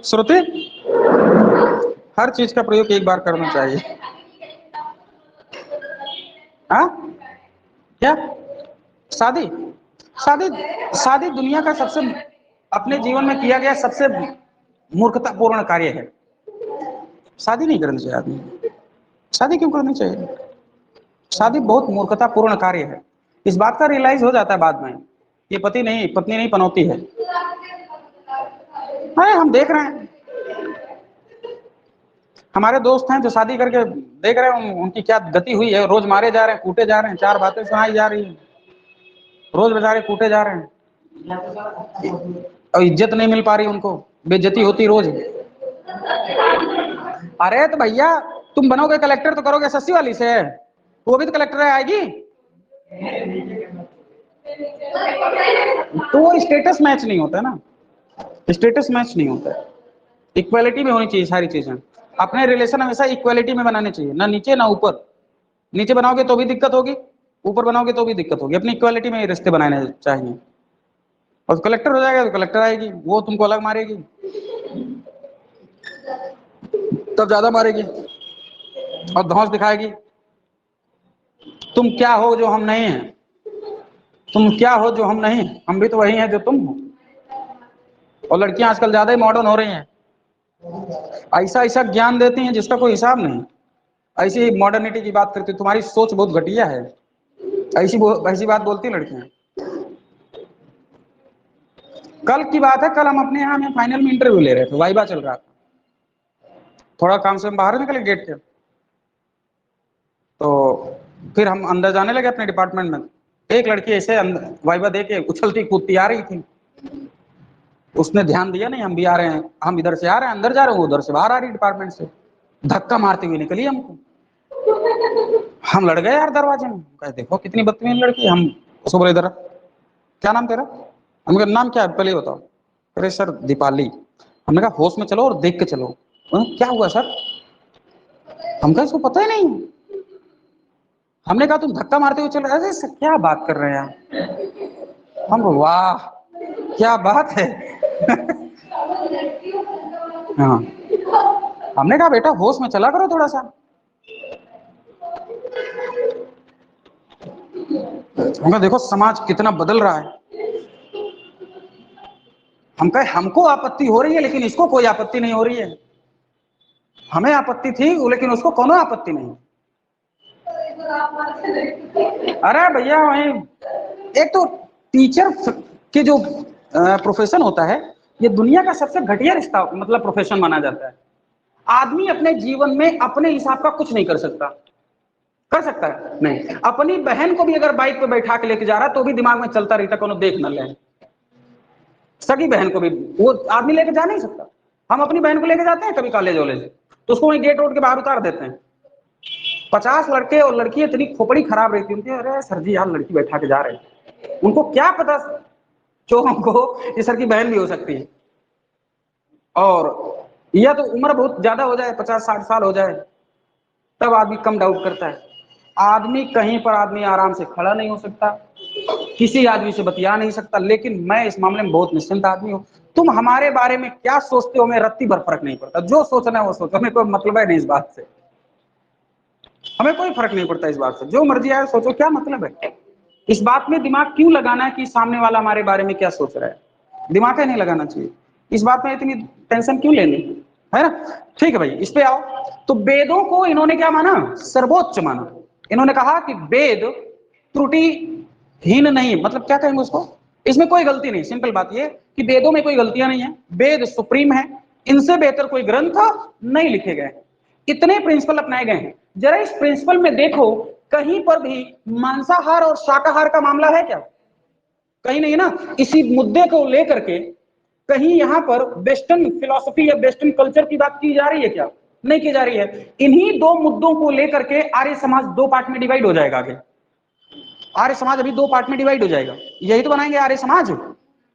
[SPEAKER 1] श्रुति, हर चीज का प्रयोग एक बार करना चाहिए। हाँ क्या? शादी शादी शादी दुनिया का सबसे, अपने जीवन में किया गया सबसे मूर्खतापूर्ण कार्य है। शादी नहीं करनी चाहिए आदमी। शादी क्यों करनी चाहिए? शादी बहुत मूर्खतापूर्ण कार्य है। इस बात का रियलाइज हो जाता है बाद में, ये पति नहीं पत्नी नहीं पनौती है। अरे हम देख रहे हैं, हमारे दोस्त हैं जो शादी करके देख रहे हैं उनकी क्या गति हुई है। रोज मारे जा रहे हैं, कूटे जा रहे हैं, चार बातें सुनाई जा रही हैं, रोज बेचारे कूटे जा रहे हैं और इज्जत नहीं मिल पा रही उनको, बेइज्जती होती रोज। अरे तो भैया तुम बनोगे कलेक्टर तो करोगे एसएससी वाली से, वो भी तो कलेक्टर आएगी। तो वो स्टेटस मैच नहीं होता ना, स्टेटस मैच नहीं होता है। इक्वालिटी में होनी चाहिए सारी चीजें। अपने रिलेशन हमेशा इक्वालिटी में बनाने चाहिए, ना नीचे ना ऊपर। नीचे बनाओगे तो भी दिक्कत होगी, ऊपर बनाओगे तो भी दिक्कत होगी। अपनी इक्वालिटी में रिश्ते बनाने चाहिए। और कलेक्टर हो जाएगा तो कलेक्टर आएगी, वो तुमको अलग मारेगी, तब ज्यादा मारेगी और धौंस दिखाएगी। तुम क्या हो जो हम नहीं हैं, तुम क्या हो जो हम नहीं, हम भी तो वही हैं जो तुम हो। और लड़कियां आजकल ज्यादा ही मॉडर्न हो रही हैं, ऐसा ऐसा ज्ञान देती हैं जिसका कोई हिसाब नहीं। ऐसी मॉडर्निटी की बात करती, तुम्हारी सोच बहुत घटिया है, ऐसी बात बोलती लड़कियां। कल की बात है, कल हम अपने यहाँ में फाइनल में इंटरव्यू ले रहे थे, वाइवा चल रहा था। थोड़ा काम से हम बाहर निकले गेट के, तो फिर हम अंदर जाने लगे अपने डिपार्टमेंट में। एक लड़की ऐसे वाइवा दे के उछलती कूदती आ रही थी। उसने ध्यान दिया नहीं, हम भी आ रहे हैं, हम इधर से आ रहे हैं अंदर जा रहे हैं, वो उधर से बाहर आ रही डिपार्टमेंट से, धक्का मारती हुई निकली हमको। हम लड़ गए यार दरवाजे में, कहे देखो कितनी बदतमीज लड़की। हम उसको बोले इधर, क्या नाम तेरा? हमने कहा नाम क्या है पहले बताओ। अरे सर दीपाली। हमने कहा होश में चलो और देख के चलो। क्या हुआ सर? हम कहा इसको पता ही नहीं। हमने कहा तुम धक्का मारते हुए चल रहे। अरे सर क्या बात कर रहे हैं आप? हम वाह क्या बात है। हाँ, हमने कहा बेटा होश में चला करो थोड़ा सा। हमने देखो समाज कितना बदल रहा है। हम कहे हमको आपत्ति हो रही है लेकिन इसको कोई आपत्ति नहीं हो रही है। हमें आपत्ति थी लेकिन उसको कोनो आपत्ति नहीं। अरे भैया वही, एक तो टीचर के जो प्रोफेशन होता है, ये दुनिया का सबसे घटिया रिश्ता मतलब प्रोफेशन माना जाता है। आदमी अपने जीवन में अपने हिसाब का कुछ नहीं कर सकता। कर सकता है नहीं। अपनी बहन को भी अगर बाइक पे बैठा के लेके जा रहा तो भी दिमाग में चलता रहता कोनो देख न ले। सगी बहन को भी वो आदमी लेके जा नहीं सकता। हम अपनी बहन को लेके जाते हैं कभी कॉलेज वॉलेज तो उसको वहीं गेट रोड के बाहर उतार देते हैं। 50 लड़के और लड़की इतनी खोपड़ी खराब रहती है उनकी, अरे सर जी यार लड़की बैठा के जा रहे हैं, उनको क्या पता जो हमको ये सर की बहन भी हो सकती है। और या तो उम्र बहुत ज्यादा हो जाए, 50-60 साल हो जाए, तब आदमी कम डाउट करता है। आदमी कहीं पर आदमी आराम से खड़ा नहीं हो सकता, किसी आदमी से बतिया नहीं सकता। लेकिन मैं इस मामले में बहुत निश्चिंत आदमी हूँ। तुम हमारे बारे में क्या सोचते हो हमें रत्ती भर फर्क नहीं पड़ता। जो सोचना है वो सोचो, हमें कोई मतलब है नहीं इस बात से। हमें कोई फर्क नहीं पड़ता इस बात से, जो मर्जी आए सोचो, क्या मतलब है इस बात में दिमाग क्यों लगाना है कि सामने वाला हमारे बारे में क्या सोच रहा है। दिमाग ही नहीं लगाना चाहिए इस बात में, इतनी टेंशन क्यों लेनी है ना। ठीक है भाई, इस पे आओ। तो वेदों को इन्होंने क्या माना? सर्वोच्च माना। इन्होंने कहा कि वेद त्रुटिहीन नहीं, मतलब क्या कहेंगे उसको, इसमें कोई गलती नहीं। सिंपल बात ये कि वेदों में कोई गलतियां नहीं है, वेद सुप्रीम है, इनसे बेहतर कोई ग्रंथ नहीं लिखे गए। इतने प्रिंसिपल अपनाए गए हैं। जरा इस प्रिंसिपल में देखो, कहीं पर भी मांसाहार और शाकाहार का मामला है क्या? कहीं नहीं ना। इसी मुद्दे को लेकर के कहीं यहां पर वेस्टर्न फिलॉसफी या वेस्टर्न कल्चर की बात की जा रही है क्या? नहीं की जा रही है। इन्हीं दो मुद्दों को लेकर के आर्य समाज दो पार्ट में डिवाइड हो जाएगा। आगे आर्य समाज अभी दो पार्ट में डिवाइड हो जाएगा, यही तो बनाएंगे आर्य समाज।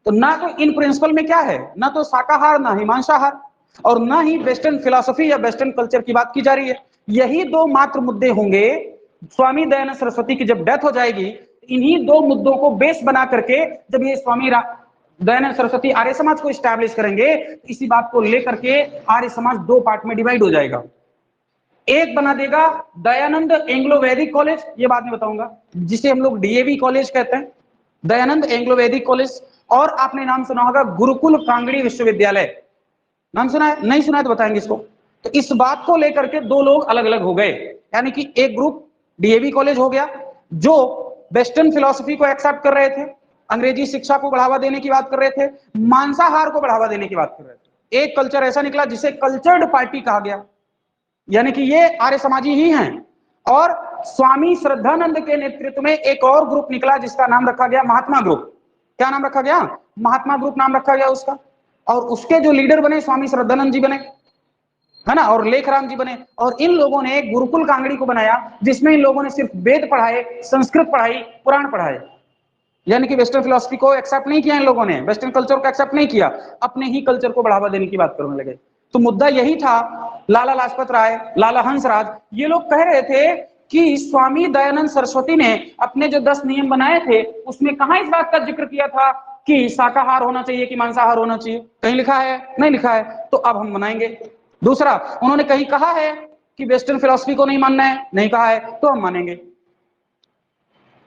[SPEAKER 1] तो ना तो इन प्रिंसिपल में क्या है, ना तो शाकाहार, ना ही मांसाहार, और ना ही वेस्टर्न फिलॉसफी या वेस्टर्न कल्चर की बात की जा रही है। यही दो मात्र मुद्दे होंगे। स्वामी दयानंद सरस्वती की जब डेथ हो जाएगी, इन्हीं दो मुद्दों को बेस बना करके जब ये स्वामी दयानंद सरस्वती आर्य समाज को स्टैब्लिश करेंगे, इसी बात को लेकर के आर्य समाज दो पार्ट में डिवाइड हो जाएगा। एक बना देगा दयानंद एंग्लो वैदिक कॉलेज, ये बाद में बताऊंगा, जिसे हम लोग डीएवी कॉलेज कहते हैं, दयानंद एंग्लो वैदिक कॉलेज। और आपने नाम सुना होगा गुरुकुल कांगड़ी विश्वविद्यालय, नाम सुना है? नहीं सुना है तो बताएंगे इसको। तो इस बात को लेकर के दो लोग अलग अलग हो गए, यानी कि एक ग्रुप डीएवी कॉलेज हो गया जो वेस्टर्न फिलॉसफी को एक्सेप्ट कर रहे थे, अंग्रेजी शिक्षा को बढ़ावा देने की बात कर रहे थे, मांसाहार को बढ़ावा देने की बात कर रहे थे। एक कल्चर ऐसा निकला जिसे कल्चर्ड पार्टी कहा गया, यानी कि ये आर्य समाजी ही हैं। और स्वामी श्रद्धानंद के नेतृत्व में एक और ग्रुप निकला जिसका नाम रखा गया महात्मा ग्रुप। क्या नाम रखा गया? महात्मा ग्रुप नाम रखा गया उसका। और उसके जो लीडर बने स्वामी श्रद्धानंद जी बने, है ना, और लेखराम जी बने। और इन लोगों ने गुरुकुल कांगड़ी को बनाया, जिसमें इन लोगों ने सिर्फ वेद पढ़ाए, संस्कृत पढ़ाई, पुराण पढ़ाए। यानी कि वेस्टर्न फिलॉसफी को एक्सेप्ट नहीं किया इन लोगों ने, वेस्टर्न कल्चर को एक्सेप्ट नहीं किया, अपने ही कल्चर को बढ़ावा देने की बात करने लगे। तो मुद्दा यही था। लाला लाजपत राय, लाला हंसराज, ये लोग कह रहे थे कि स्वामी दयानंद सरस्वती ने अपने जो 10 नियम बनाए थे उसमें कहां इस बात का जिक्र किया था कि शाकाहार होना चाहिए कि मांसाहार होना चाहिए? कहीं लिखा है? नहीं लिखा है। तो अब हम बनाएंगे। दूसरा, उन्होंने कहीं कहा है कि वेस्टर्न फिलॉसफी को नहीं मानना है? नहीं कहा है, तो हम मानेंगे।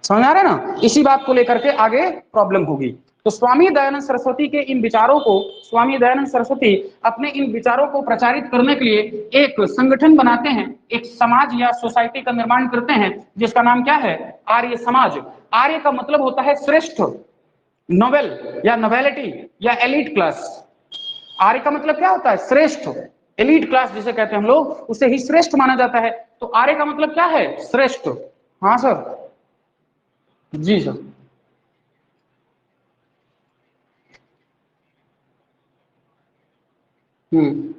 [SPEAKER 1] समझ आ रहा है ना? इसी बात को लेकर के आगे प्रॉब्लम होगी। तो स्वामी दयानंद सरस्वती के इन विचारों को, स्वामी दयानंद सरस्वती अपने इन विचारों को प्रचारित करने के लिए एक संगठन बनाते हैं, एक समाज या सोसाइटी का निर्माण करते हैं, जिसका नाम क्या है? आर्य समाज। आर्य का मतलब होता है श्रेष्ठ, नोवेल या नोवेलिटी या एलिट क्लास। आर्य का मतलब क्या होता है? श्रेष्ठ, एलिट क्लास जिसे कहते हैं हम लोग, उसे ही श्रेष्ठ माना जाता है। तो आर्य का मतलब क्या है? श्रेष्ठ। हाँ सर, जी सर। हम्म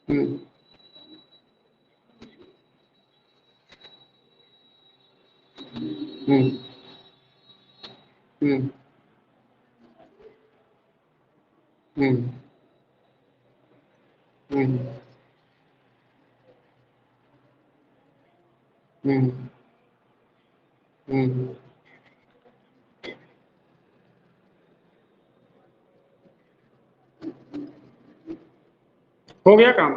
[SPEAKER 1] हम्म हम्म हम्म हम्म हम्म हम्म हम्म। हो गया काम?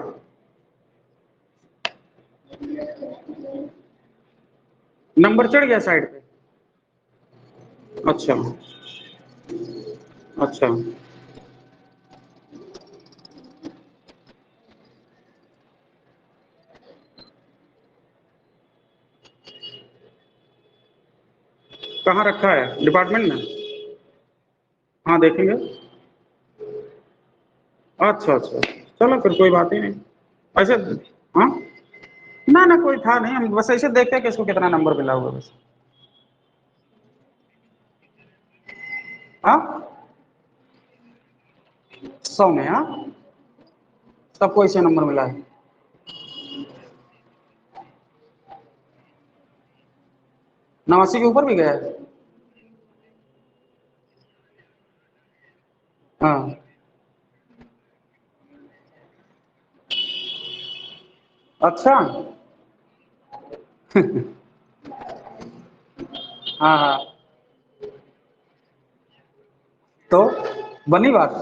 [SPEAKER 1] नंबर चढ़ गया साइड पे? अच्छा अच्छा। कहाँ रखा है? डिपार्टमेंट में? हाँ देखेंगे। अच्छा अच्छा, चलो फिर कोई बात ही नहीं। ऐसे, हाँ, ना ना कोई था नहीं, हम बस ऐसे देखते हैं कि इसको कितना नंबर मिला होगा बस। हाँ, 100 में? हाँ, सबको ऐसे नंबर मिला है? 89 के ऊपर भी गया है? हाँ अच्छा। हाँ हाँ, तो बनी बात।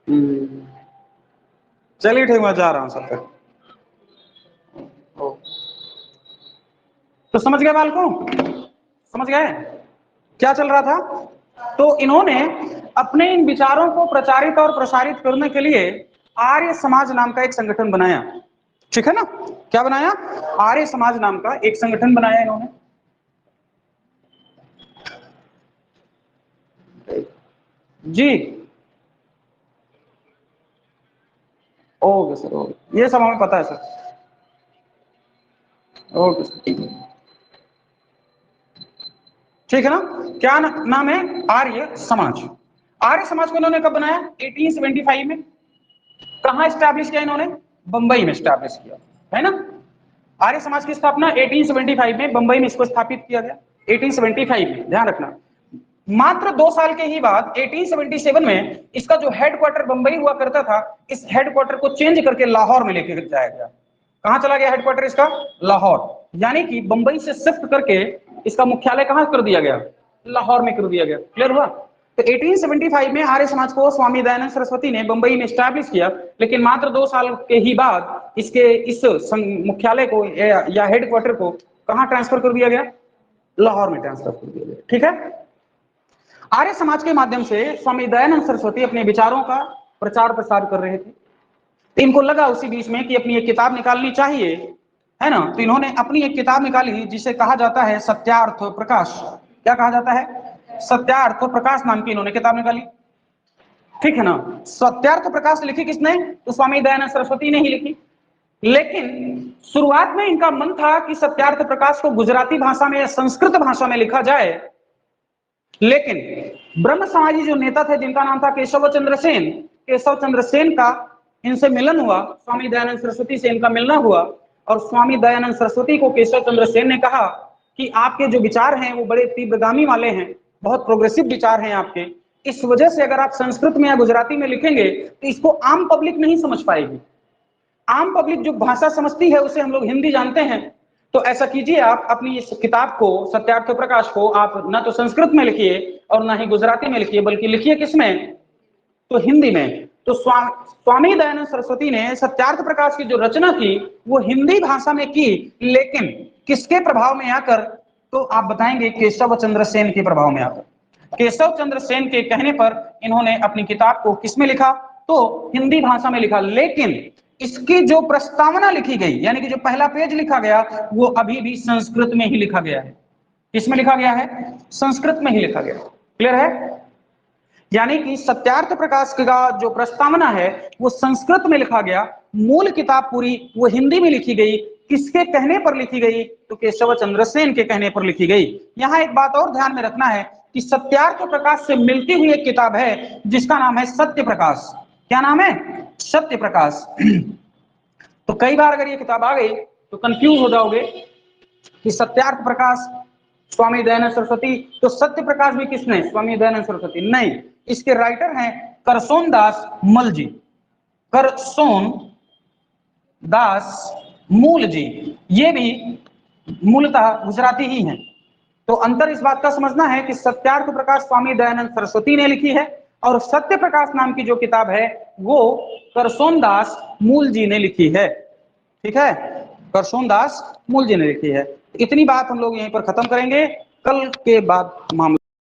[SPEAKER 1] हम्म, चलिए ठीक, मैं जा रहा हूँ सब तक। तो समझ गए बालकों? समझ गए क्या चल रहा था? तो इन्होंने अपने इन विचारों को प्रचारित और प्रसारित करने के लिए आर्य समाज नाम का एक संगठन बनाया। ठीक है ना। क्या बनाया? आर्य समाज नाम का एक संगठन बनाया इन्होंने। जी ओके सर, ओके, ये सब हमें पता है सर। ओके सर, ठीक है ना। क्या नाम है? आर्य समाज। आर्य समाज को इन्होंने कब बनाया? 1875 में। कहां स्टैब्लिश किया इन्होंने? बंबई में स्टैब्लिश किया, है ना। आर्य समाज की स्थापना 1875 में बंबई में इसको स्थापित किया गया। 1875 में, ध्यान रखना। मात्र 2 साल के ही बाद 1877 में इसका जो हेडक्वार्टर बंबई हुआ करता था, इस हेडक्वार्टर को चेंज करके लाहौर में लेके जाया गया। कहां चला गया हेडक्वार्टर इसका? लाहौर। यानी कि बंबई से शिफ्ट करके इसका मुख्यालय कहां कर दिया गया? लाहौर में कर दिया गया। क्लियर हुआ? तो 1875 में आर्य समाज को स्वामी दयानंद सरस्वती ने बंबई में स्टैब्लिश किया, लेकिन मात्र 2 साल के ही बाद इसके इस मुख्यालय को या हेडक्वार्टर को कहां ट्रांसफर कर दिया गया? लाहौर में ट्रांसफर कर दिया गया। ठीक है। आर्य समाज के माध्यम से स्वामी दयानंद सरस्वती अपने विचारों का प्रचार प्रसार कर रहे थे। तो इनको लगा उसी बीच में कि अपनी एक किताब निकालनी चाहिए, है ना। तो इन्होंने अपनी एक किताब निकाली जिसे कहा जाता है सत्यार्थ प्रकाश। क्या कहा जाता है? सत्यार्थ प्रकाश नाम की इन्होंने किताब निकाली। ठीक है ना। सत्यार्थ प्रकाश लिखी किसने? तो स्वामी दयानंद सरस्वती ने ही लिखी। लेकिन शुरुआत में इनका मन था कि सत्यार्थ प्रकाश को गुजराती भाषा में या संस्कृत भाषा में लिखा जाए, लेकिन ब्रह्म समाजी जो नेता थे जिनका नाम था केशव चंद्र सेन, केशव चंद्र सेन का इनसे मिलन हुआ, स्वामी दयानंद सरस्वती से इनका मिलना हुआ, और स्वामी दयानंद सरस्वती को केशव चंद्र सेन ने कहा कि आपके जो विचार हैं वो बड़े तीव्रगामी वाले हैं, बहुत प्रोग्रेसिव विचार हैं आपके, इस वजह से अगर आप संस्कृत में या गुजराती में लिखेंगे तो इसको आम पब्लिक नहीं समझ पाएगी। आम पब्लिक जो भाषा समझती है उसे हम लोग हिंदी जानते हैं। तो ऐसा कीजिए, आप अपनी इस किताब को सत्यार्थ प्रकाश को आप ना तो संस्कृत में लिखिए और ना ही गुजराती में लिखिए, बल्कि लिखिए किसमें? तो हिंदी में। तो स्वामी दयानंद सरस्वती ने सत्यार्थ प्रकाश की जो रचना की वो हिंदी भाषा में की, लेकिन किसके प्रभाव में आकर? तो आप बताएंगे केशव चंद्र सेन के प्रभाव में आकर। केशव चंद्र सेन के कहने पर इन्होंने अपनी किताब को किसमें लिखा? तो हिंदी भाषा में लिखा। लेकिन इसकी जो प्रस्तावना लिखी गई, यानी कि जो पहला पेज लिखा गया, वो अभी भी संस्कृत में ही लिखा गया है। किसमें लिखा गया है? संस्कृत में ही लिखा गया। क्लियर है? यानी कि सत्यार्थ प्रकाश का जो प्रस्तावना है वो संस्कृत में लिखा गया, मूल किताब पूरी वो हिंदी में लिखी गई। किसके कहने पर लिखी गई? तो केशव चंद्र सेन के कहने पर लिखी गई। यहां एक बात और ध्यान में रखना है कि सत्यार्थ प्रकाश से मिलती हुई एक किताब है जिसका नाम है सत्य प्रकाश। क्या नाम है? सत्य प्रकाश। तो कई बार अगर ये किताब आ गई तो कंफ्यूज हो जाओगे कि सत्यार्थ प्रकाश स्वामी दयानंद सरस्वती, तो सत्य प्रकाश भी किसने? स्वामी दयानंद सरस्वती नहीं, इसके राइटर हैं करसोन दास मल जी। करसोन दास मूल जी, ये भी मूलतः गुजराती ही हैं। तो अंतर इस बात का समझना है कि सत्यार्थ प्रकाश स्वामी दयानंद सरस्वती ने लिखी है और सत्य प्रकाश नाम की जो किताब है वो करसोन दास मूल जी ने लिखी है। ठीक है, करसोन दास मूल जी ने लिखी है। इतनी बात हम लोग यहीं पर खत्म करेंगे। कल के बाद मामला